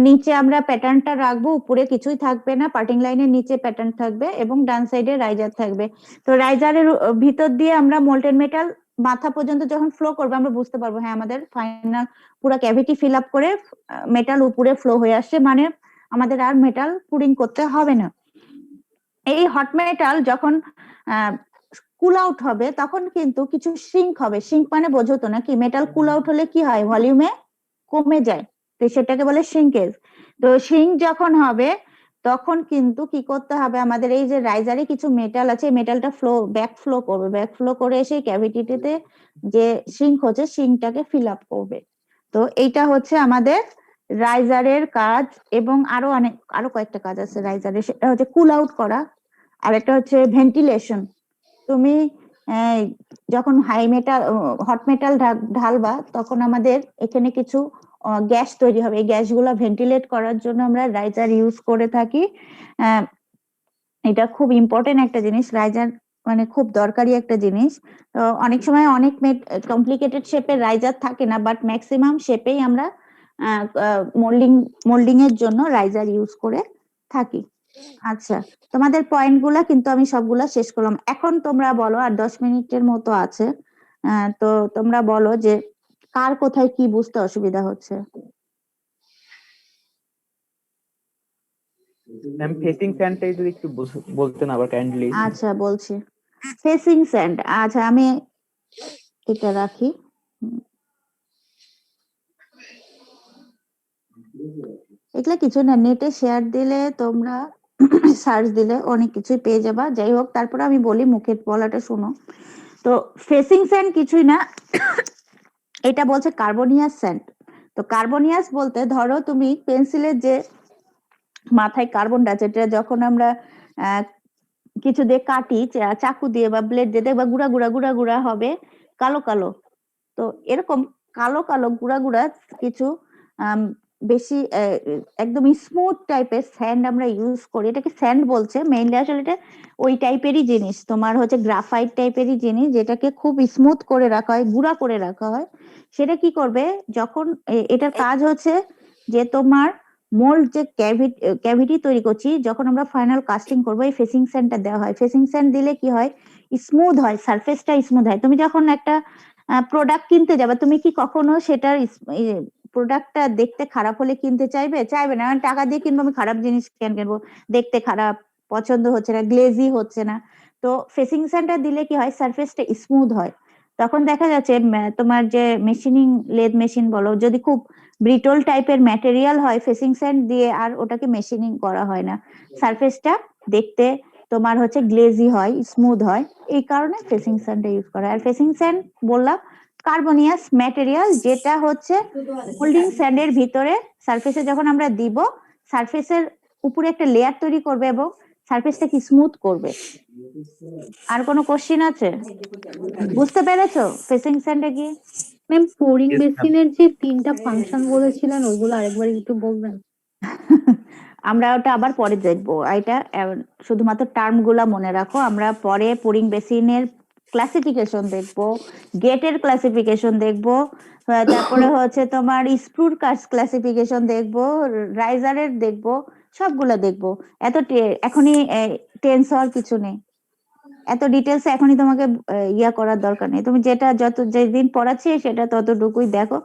নিচে আমরা প্যাটার্নটা রাখবো, উপরে কিছুই থাকবে না, পার্টিং লাইনের নিচে প্যাটার্ন থাকবে এবং ডান সাইডে রাইজার থাকবে। তো রাইজারের ভিতর দিয়ে আমরা মোল্টেন মেটাল মাথা পর্যন্ত যখন ফ্লো করবে আমরা বুঝতে পারবো হ্যাঁ আমাদের ফাইনাল পুরো ক্যাভিটি ফিল আপ করে মেটাল উপরে ফ্লো হয়ে আসছে, মানে আমাদের আর মেটাল পুরিং করতে হবে না। এই হট মেটাল যখন কুল আউট হবে তখন কিন্তু কিছু সিঙ্ক হবে। সিঙ্ক মানে বোঝো তো নাকি, মেটাল কুল আউট হলে কি হয়, ভলিউমে কমে যায়, তো সেটাকে বলে সিঙ্কেজ। তো সিঙ্ক যখন হবে তখন কিন্তু কি করতে হবে, আমাদের এই যে রাইজারে কিছু মেটাল আছে, মেটালটা ব্যাক ফ্লো করবে, ব্যাক ফ্লো করে এসে ক্যাভিটিতে যে সিঙ্ক হচ্ছে সিঙ্কটাকে ফিল আপ করবে। তো এইটা হচ্ছে আমাদের রাইজারের কাজ। এবং আরো কয়েকটা কাজ আছে রাইজারের, সেটা হচ্ছে কুল আউট করা, আর একটা হচ্ছে ভেন্টিলেশন। তুমি যখন হট মেটাল ঢালবা তখন আমাদের এখানে কিছু গ্যাস তৈরি হবে, এই গ্যাসগুলো ভেন্টিলেট করার জন্য আমরা রাইজার ইউজ করে থাকি। এটা খুব ইম্পর্টেন্ট একটা জিনিস, রাইজার মানে খুব দরকারি একটা জিনিস। অনেক সময় অনেক কমপ্লিকেটেড শেপের রাইজার থাকে না, বাট ম্যাক্সিমাম শেপেই আমরা মোল্ডিং এর জন্য রাইজার ইউজ করে থাকি। আচ্ছা, তোমাদের পয়েন্ট গুলা কিন্তু আমি সবগুলা শেষ করলাম। এখন তোমরা বলো, আর 10 মিনিটের মতো আছে, তো তোমরা বলো যে কার কোথায় কি বুঝতে অসুবিধা হচ্ছে। ম্যাম ফেসিং স্যান্ডটাই যদি একটু বলতেন আবার কাইন্ডলি। আচ্ছা বলছি, ফেসিং স্যান্ড। আচ্ছা আমি এটা রাখি। এগুলা কিছু না, নেটে শেয়ার দিলে তোমরা সার্চ দিলে অনেক কিছুই পেয়ে যাবা। যাই হোক, তারপরে আমি বলি, মুখের বলাটা শুনো। তো ফেসিং স্যান্ড কিছুই না, এটা বলছে কার্বনিয়াস স্যান্ড। তো কার্বনিয়াস বলতে ধরো তুমি পেন্সিলের যে মাথায় কার্বনটা আছে, এটা যখন আমরা কিছু দিয়ে কাটি, চাকু দিয়ে বা ব্লেড দিয়ে, দেখবা গুড়া গুড়া গুড়া গুড়া হবে, কালো কালো। তো এরকম কালো কালো গুড়া গুড়া কিছু বেশি একদম স্মুথ টাইপের স্যান্ড আমরা ইউজ করি। এটাকে স্যান্ড বলছে মেইনলি, আসলে এটা ওই টাইপেরই জিনিস, তোমার হচ্ছে গ্রাফাইট টাইপেরই জিনিস, যেটাকে খুব স্মুথ করে রাখা হয়, গুঁড়া করে রাখা হয়। সেটা কি করবে, যখন এটার কাজ হচ্ছে যে তোমার মোল্ড যে ক্যাভিটি তৈরি করছি, যখন আমরা ফাইনাল কাস্টিং করবো, এই ফেসিং স্যান্ডটা দেওয়া হয়। ফেসিং স্যান্ড দিলে কি হয়, স্মুথ হয়, সারফেসটা স্মুথ হয়। তুমি যখন একটা প্রোডাক্ট কিনতে যাবে, তুমি কি কখনো সেটার প্রোডাক্টটা দেখতে খারাপ হলে কিনতে চাইবে না? টাকা দিয়ে কিনবো, আমি খারাপ জিনিস কেন কিনবো, দেখতে খারাপ, পছন্দ হচ্ছে না, গ্লেজি হচ্ছে না। তো ফেসিং স্যান্ডটা দিলে কি হয়, সারফেসটা স্মুথ হয়। তখন দেখা যাচ্ছে তোমার যে মেশিনিং, লেদ মেশিন বলো, যদি খুব ব্রিটল টাইপের ম্যাটেরিয়াল হয়, ফেসিং স্যান্ড দিয়ে আর ওটাকে মেশিনিং করা হয় না, সারফেসটা দেখতে তোমার হচ্ছে গ্লেজি হয়, স্মুথ হয়। এই কারণে ফেসিং স্যান্ডটা ইউজ করা হয়। আর ফেসিং স্যান্ড বললাম কার্বনিয়াস ম্যাটেরিয়াল, যেটা হচ্ছে মোল্ডিং স্যান্ডের ভিতরে সারফেসে যখন আমরা দিব, সারফেসের উপরে একটা লেয়ার তৈরি করবে এবং সারফেসটাকে স্মুথ করবে। আর কোনো কোশ্চেন আছে? বুঝতে পেরেছো ফেসিং স্যান্ডে কি? Ma'am pouring Yes, ma'am. বেসিনের যে 3টা ফাংশন বলেছিলেন ওগুলো আরেকবার একটু বলবেন? আমরা ওটা আবার পরে দেখবো, এটা শুধুমাত্র টার্ম গুলা মনে রাখো। আমরা পরে পোরিং বেসিনের ক্লাসিফিকেশন দেখবো, গেটের ক্লাসিফিকেশন দেখবো, তারপরে হচ্ছে তোমার স্ক্রুর ক্লাসিফিকেশন দেখবো, রাইজারের দেখবো, সবগুলা দেখবো। এখনই টেন্স হওয়ার কিছু নেই, এত ডিটেলস এখনই তোমাকে ইয়া করার দরকার নেই। তুমি যেদিন পড়াচ্ছি সেটা ততটুকুই দেখো।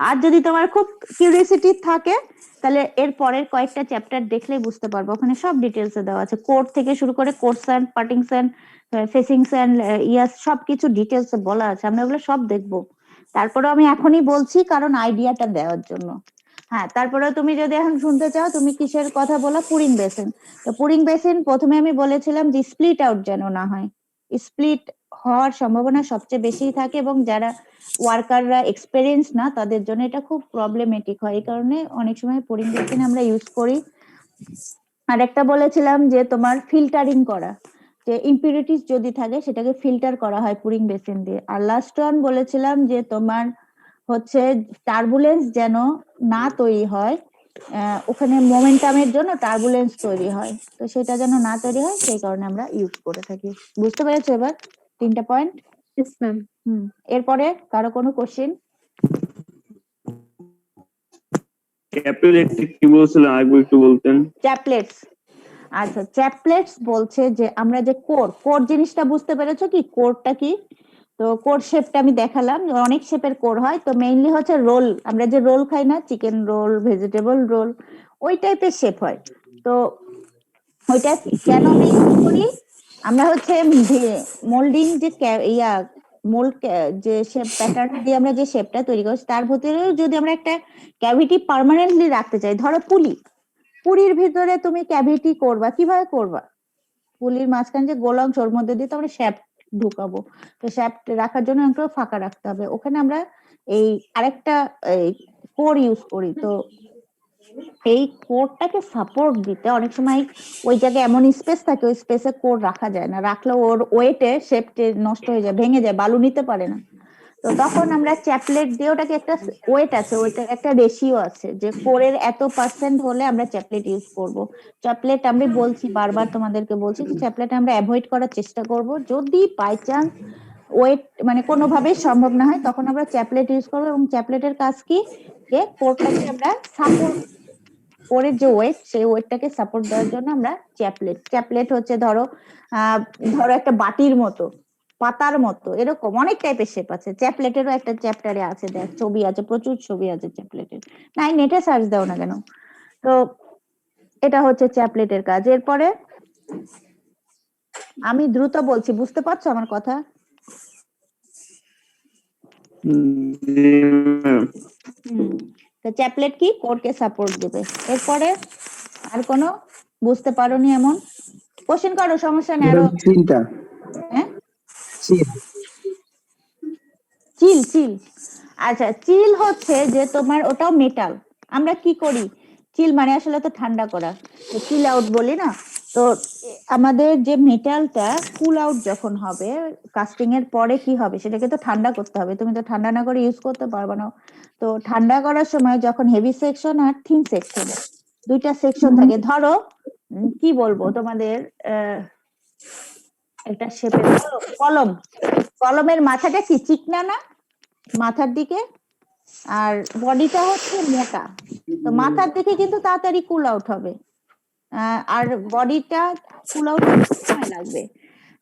আর যদি তোমার খুব কিউরিওসিটি থাকে, তাহলে এর পরের কয়েকটা চ্যাপ্টার দেখলেই বুঝতে পারবো, ওখানে সব ডিটেলসে দেওয়া আছে, কোড থেকে শুরু করে core sand, parting sand, facing sand, সবকিছু ডিটেলসে বলা আছে। আমরা ওগুলো সব দেখবো। তারপরে আমি এখনই বলছি কারণ আইডিয়াটা দেওয়ার জন্য। হ্যাঁ, তারপরে তুমি যদি এখন শুনতে চাও, তুমি কিসের কথা বলা, পুরিং বেসিন। তো পুরিং বেসিন প্রথমে আমি বলেছিলাম যে স্প্লিট আউট যেন না হয়, স্প্লিট হওয়ার সম্ভাবনা সবচেয়ে বেশি থাকে, এবং যারা ওয়ার্কাররা এক্সপেরিয়েন্স না তাদের জন্য এটা খুব প্রবলেমেটিক হয়। এই কারণে অনেক সময় পুরিং বেসিন আমরা ইউজ করি। আর একটা বলেছিলাম যে তোমার ফিল্টারিং করা, যে ইম্পিউরিটিস যদি থাকে সেটাকে ফিল্টার করা হয় পুরিং বেসিন দিয়ে। আর লাস্ট ওয়ান বলেছিলাম যে তোমার হচ্ছে টার্বুলেন্স যেন না তৈরি হয়, ওখানে মোমেন্টামের জন্য টার্বুলেন্স তৈরি হয়, তো সেটা যেন না তৈরি হয় সেই কারণে আমরা ইউজ করে থাকি। বুঝতে পেরেছো এবার 3টা পয়েন্ট? Yes ma'am. এরপরে কারো কোনো কোশ্চেন? ক্যাপিটাল কি বলছিলেন আরেকবার একটু বলতেন? চ্যাপলেটস। আচ্ছা, চ্যাপলেটস বলছে যে আমরা যে কোর জিনিসটা বুঝতে পেরেছো কি, কোরটা কি? তো কোর শেপটা আমি দেখালাম, অনেক শেপের কোর হয়। তো মেইনলি হচ্ছে রোল, আমরা যে রোল খাই না, চিকেন রোল, ভেজিটেবল রোল, ওই টাইপের শেপ হয়। তো ওইটা কেন আমরা ইউজ করি? আমরা হচ্ছে মোল্ডিং যে মোল্ড যে শেপ প্যাটার্ন দিয়ে আমরা যে শেপটা তৈরি করছি, তার ভিতরেও যদি আমরা একটা ক্যাভিটি পার্মানেন্টলি রাখতে চাই, ধরো পুলির ভিতরে তুমি ক্যাভিটি করবা, কিভাবে করবা? পুলির মাঝখানে যে গোল অংশ, ওর মধ্যে দিয়ে তো আমরা শ্যাফট ঢুকাবো, তো শ্যাফট রাখার জন্য একটু ফাঁকা রাখতে হবে, ওখানে আমরা এই আরেকটা কোর ইউজ করি। তো এই কোরটাকে সাপোর্ট দিতে অনেক সময় ওই জায়গায় এমন স্পেস থাকে, ওই স্পেসে কোর রাখা যায় না, রাখলে ওর ওয়েটে শেপটে নষ্ট হয়ে যায়, ভেঙে যায়, বালু নিতে পারে না। তো তখন আমরা চ্যাপলেট দিয়ে, ওটাকে একটা ওয়েট আছে, ওইটার একটা রেশিও আছে যে কোরের এত পার্সেন্ট হলে আমরা চ্যাপলেট ইউজ করব। চ্যাপলেট আমি বলছি, বারবার তোমাদেরকে বলছি যে চ্যাপলেট আমরা অ্যাভয়েড করার চেষ্টা করব। যদি বাই চান্স ওয়েট মানে কোনোভাবেই সম্ভব না হয়, তখন আমরা চ্যাপলেট ইউজ করবো। এবং চ্যাপলেটের কাজ কি, যে কোরটাকে আমরা সাপোর্ট, কোরের যে ওয়েট, সেই ওয়েটটাকে সাপোর্ট দেওয়ার জন্য আমরা চ্যাপলেট হচ্ছে ধরো একটা বাটির মতো, পাতার মতো, এরকম অনেক টাইপের শেপ আছে। চ্যাপলেটেরও একটা চ্যাপ্টারে আছে, দেখ ছবি আছে, প্রচুর ছবি আছে চ্যাপলেটের, নাই নেটে সার্চ দাও না কেন। তো এটা হচ্ছে চ্যাপলেটের কাজ। এরপরে আমি দ্রুত বলছি, বুঝতে পারছো আমার কথা? তো চ্যাপলেট কি, কোরকে সাপোর্ট দেবে। এরপরে আর কোনো বুঝতে পারোনি এমন কোশ্চেন করো, সমস্যা নেই। আরো হ্যাঁ, চিল। আচ্ছা, চিল হচ্ছে যে তোমার ওটাও মেটাল। আমরা কি করি, চিল মানে আসলে তো ঠান্ডা করা, তো চিল আউট বলি না। তো আমাদের যে মেটালটা কুল আউট যখন হবে, কাস্টিং এর পরে কি হবে, সেটাকে তো ঠান্ডা করতে হবে, তুমি তো ঠান্ডা না করে ইউজ করতে পারবে না। তো ঠান্ডা করার সময় যখন হেভি সেকশন আর থিন সেকশন, দুইটা সেকশন থাকে। ধরো কি বলবো তোমাদের, একটা শেপের কলমের মাথাটা কি চিকনা না মাথার দিকে, আর বডিটা হচ্ছে মোটা, তো মাথার দিকে কিন্তু তাড়াতাড়ি কুল আউট হবে, আর বডিটা কুল আউট সময় লাগবে।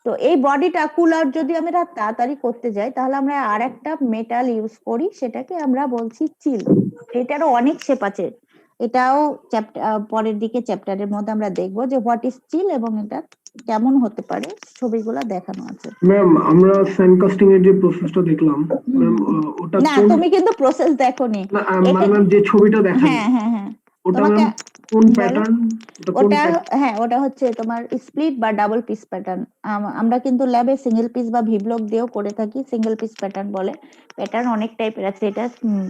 তো এই বডিটা কুল আউট যদি আমরা তাড়াতাড়ি করতে যাই, তাহলে আমরা আর একটা মেটাল ইউজ করি, সেটাকে আমরা বলছি চিল। এটারও অনেক শেপ আছে, এটাও পরের দিকে চ্যাপ্টারের মধ্যে আমরা দেখবো যে হোয়াট ইজ চিল এবং এটা কেমন হতে পারে, ছবিগুলো দেখানো আছে। ম্যাম আমরা স্যান্ড কাস্টিং এর যে প্রসেসটা দেখলাম ম্যাম, ওটা না তুমি কিন্তু প্রসেস দেখোনি। মানে ম্যাম যে ছবিটা দেখালেন, হ্যাঁ ওটা তোমাকে ম্যাম কোন প্যাটার্ন? ওটা হচ্ছে তোমার স্প্লিট বা ডাবল পিস প্যাটার্ন। আমরা কিন্তু ল্যাবে সিঙ্গেল পিস বা ভি ব্লক দিয়েও করে থাকি, সিঙ্গেল পিস প্যাটার্ন বলে। প্যাটার্ন অনেক টাইপের আছে, এটা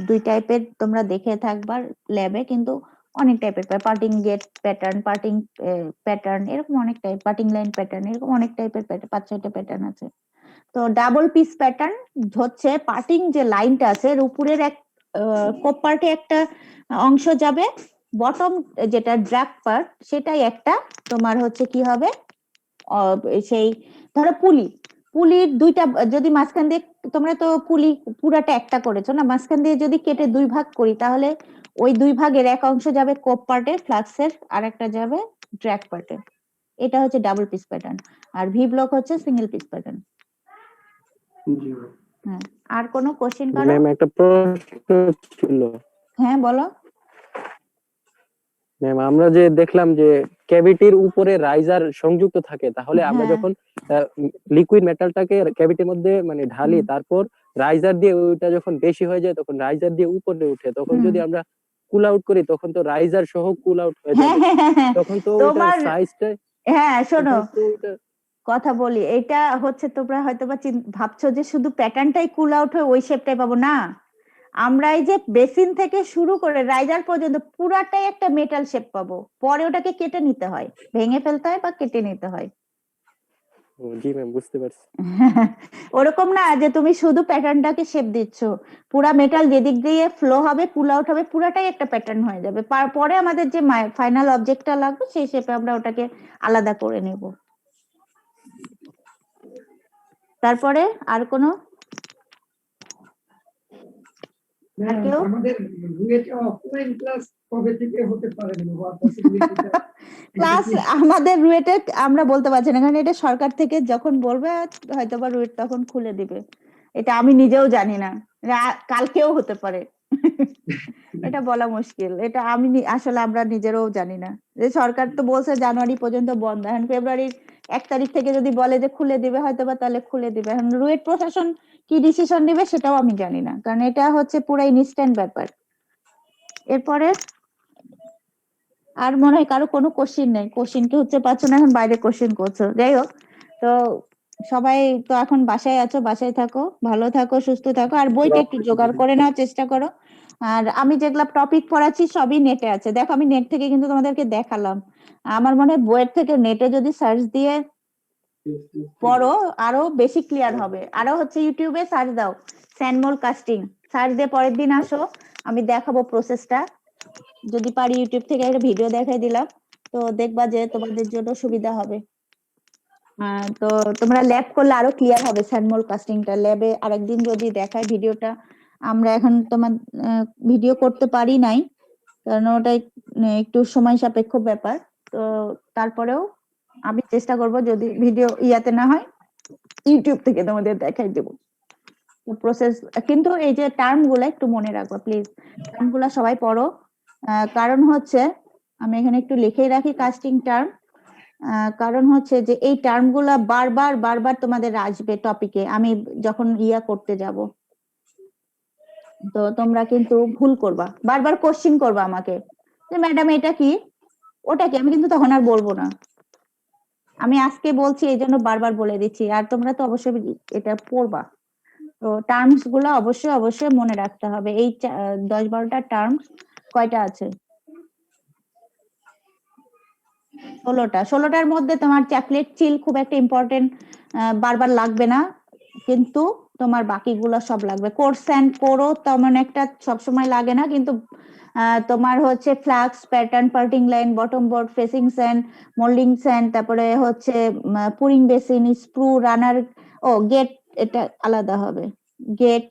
2 টাইপের তোমরা দেখে থাকবা ল্যাবে, কিন্তু অনেক টাইপের parting gate pattern, parting pattern, এরকম অনেক টাইপ, পার্টিং লাইন প্যাটার্ন, এরকম অনেক টাইপের 5-6টা প্যাটার্ন আছে। তো ডাবল পিস প্যাটার্ন হচ্ছে পার্টিং যে লাইনটা আছে, এর উপরের এক কোপ পার্টে একটা অংশ যাবে, বটম যেটা ড্রাগ পার্ট সেটাই একটা তোমার হচ্ছে কি হবে, সেই ধরো পুলির দুইটা, যদি মাঝখান দিয়ে, তোমরা তো পুলি পুরাটা একটা করেছো না, মাঝখান দিয়ে যদি কেটে 2 ভাগ করি, তাহলে ওই 2 ভাগের এক অংশ যাবে কোপ পার্টে ফ্লাক্সের, আর একটা যাবে ড্রাগ পার্টে। এটা হচ্ছে ডাবল পিস প্যাটার্ন, আর ভি ব্লক হচ্ছে সিঙ্গেল পিস প্যাটার্ন। হ্যাঁ, আর কোনো কোশ্চেন করো? ম্যাম একটা প্রশ্ন ছিল। হ্যাঁ বলো। ম্যাম আমরা যে দেখলাম যে ক্যাভিটির উপরে রাইজার সংযুক্ত থাকে, তাহলে আমরা যখন লিকুইড মেটালটাকে ক্যাভিটির মধ্যে মানে ঢালি, তারপর রাইজার দিয়ে ওইটা যখন বেশি হয়ে যায়, তখন রাইজার দিয়ে উপরে উঠে, তখন যদি আমরা কুল আউট করি, তখন তো রাইজার সহ কুল আউট হয়ে যাবে, তখন তো ওটার সাইজটা। হ্যাঁ শোনো, কথা বলি, এটা হচ্ছে তোমরা হয়তোবা ভাবছো যে শুধু প্যাটার্নটাই কুল আউট হয়ে ওই শেপটাই পাবো না। আমরা এই যে বেসিন থেকে শুরু করে রাইজার পর্যন্ত পুরাটাই একটা মেটাল শেপ পাবো, পরে ওটাকে কেটে নিতে হয়, ভেঙে ফেলতে হয় বা কেটে নিতে হয়। জি ম্যাম, বুঝতে পারছি। ওরকম না যে তুমি শুধু প্যাটার্নটাকে শেপ দিচ্ছ, পুরা মেটাল যেদিক দিয়ে ফ্লো হবে পুল আউট হবে পুরাটাই একটা প্যাটার্ন হয়ে যাবে। পরে আমাদের যে ফাইনাল অবজেক্টটা লাগবে সেই শেপে আমরা ওটাকে আলাদা করে নেব। তারপরে আর কোনো আর কেউ? আমাদের রুয়েটে অফলাইন ক্লাস কবে থেকে হতে পারে? ক্লাস আমাদের রুয়েটে আমরা বলতে পারছি না, কারণ এটা সরকার থেকে যখন বলবে হয়তোবা রুয়েট তখন খুলে দিবে। এটা আমি নিজেও জানি না, কালকেও হতে পারে। এটা বলা মুশকিল, এটা আমি আসলে আমরা নিজেরাও জানি না। যে সরকার তো বলছে জানুয়ারি পর্যন্ত বন্ধ, এখন ফেব্রুয়ারির 1 তারিখ থেকে যদি বলে যে খুলে দিবে হয়তোবা তাহলে খুলে দিবে। এখন রুয়েট প্রশাসন কি ডিসিশন নেবে সেটাও আমি জানি না, কারণ এটা হচ্ছে পুরো ইনস্ট্যান্ট ব্যাপার। এরপরে আর মনে হয় কারো কোনো কোশ্চিন নেই, কোশ্চিন কি হচ্ছে পাচ্ছ না, এখন বাইরে কোশ্চিন করছো। যাই হোক, তো সবাই তো এখন বাসায় আছো, বাসায় থাকো, ভালো থাকো, সুস্থ থাকো, আর বইটা একটু জোগাড় করে নেওয়ার চেষ্টা করো। আর আমি যেগুলা টপিক পড়াচ্ছি সবই নেটে আছে, দেখো আমি নেট থেকে কিন্তু তোমাদেরকে দেখালাম। আমার মনে হয় বইয়ের থেকে নেটে যদি সার্চ দিয়ে পড়ো আরো বেশি ক্লিয়ার হবে। আরো হচ্ছে ইউটিউবে সার্চ দাও স্যানমোল কাস্টিং, সার্চ দিয়ে পরের দিন আসো, আমি দেখাবো প্রসেসটা। যদি পারি ইউটিউব থেকে একটা ভিডিও দেখাই দিলাম, তো দেখবা যে তোমাদের জন্য সুবিধা হবে। তো তোমরা ল্যাব করলে আরো ক্লিয়ার হবে স্যানমোল কাস্টিংটা। ল্যাবে আরেকদিন যদি দেখায় ভিডিওটা, আমরা এখন তোমার ভিডিও করতে পারি নাই, কারণ ওটা একটু সময় সাপেক্ষ ব্যাপার। তো তারপরেও আমি চেষ্টা করব যদি ভিডিও ইয়াতে না হয় ইউটিউব থেকে তোমাদের দেখাই দেবো প্রসেস। কিন্তু এই যে টার্ম গুলা একটু মনে রাখবা প্লিজ, টার্ম গুলা সবাই পড়ো। কারণ হচ্ছে আমি এখানে একটু লিখেই রাখি কাস্টিং টার্ম, কারণ হচ্ছে যে এই টার্ম গুলা বারবার বারবার তোমাদের আসবে টপিকে, আমি যখন ইয়া করতে যাব। তো তোমরা কিন্তু ভুল করবা, বারবার কোশ্চিন করবা আমাকে যে ম্যাডাম এটা কি ওটা কি, আমি কিন্তু তখন আর বলবো না। আমি আজকে বলছি এই জন্য বারবার বলে দিচ্ছি, আর তোমরা তো অবশ্যই এটা পড়বা। তো টার্মস গুলো অবশ্যই অবশ্যই মনে রাখতে হবে। এই 10-12টা টার্মস কয়টা আছে? 16টার মধ্যে তোমার চ্যাপলেট চিল খুব একটা ইম্পর্টেন্ট, বারবার লাগবে না, কিন্তু তোমার বাকিগুলো সব লাগবে। কোর্স অ্যান্ড কোরও তেমন একটা সবসময় লাগে না, কিন্তু তোমার হচ্ছে flask, pattern, parting line, bottom board, facing sand, moulding sand, তারপরে হচ্ছে পুরিং বেসিন, স্প্রু, রানার, ও গেট, এটা আলাদা হবে গেট।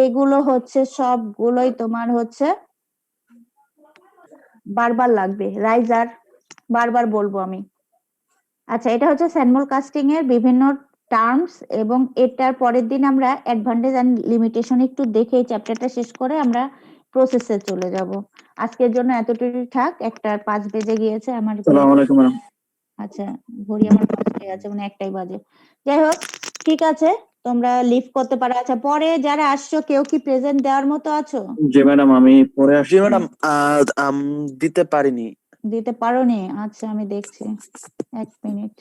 এগুলো হচ্ছে সবগুলোই তোমার হচ্ছে বারবার লাগবে। রাইজার বারবার বলবো আমি। আচ্ছা, এটা হচ্ছে স্যানমোল কাস্টিং এর বিভিন্ন টার্মস, এবং এটার পরের দিন আমরা অ্যাডভান্টেজ এন্ড লিমিটেশন একটু দেখে এই চ্যাপ্টারটা শেষ করে আমরা প্রসেসে চলে যাব। আজকের জন্য এতটুকু থাক, 1:05 বেজে গিয়েছে আমার। আসসালামু আলাইকুম ম্যাডাম। আচ্ছা, ঘড়ি আমার 5 আছে, মানে 1টাই বাজে। যাই হোক, ঠিক আছে, তোমরা লিভ করতে পারো। আচ্ছা, পরে যারা আসছো কেউ কি প্রেজেন্ট দেওয়ার মতো আছো? জি ম্যাডাম, আমি পরে আসছি। ম্যাডাম দিতে পারিনি। দিতে পারোনি? আচ্ছা, আমি দেখছি, 1 মিনিট।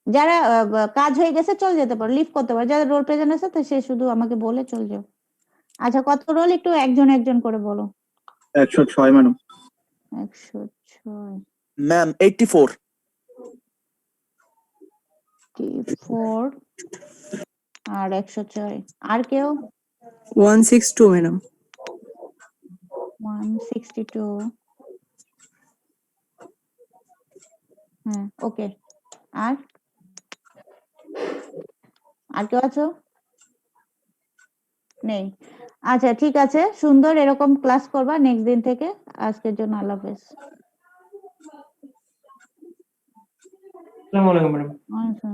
যারা কাজ হয়ে গেছে চলে যেতে পারো, লিভ করতে পারো। যারা রোল প্রেজেন্ট আছে তো সে শুধু আমাকে বলে চলে যাও। আচ্ছা, কত রোল একটু একজন একজন করে বলো। 106 ম্যাডাম। 106, ম্যাম 84। 84 আর 106। আর কেউ? 162, madam. 162। হ্যাঁ, ওকে। আর আর কেউ আছো? নেই। আচ্ছা, ঠিক আছে, সুন্দর এরকম ক্লাস করবা নেক্সট দিন থেকে। আজকের জন্য আল্লাহ হাফেজ। আসসালামু আলাইকুম ম্যাডাম। আচ্ছা।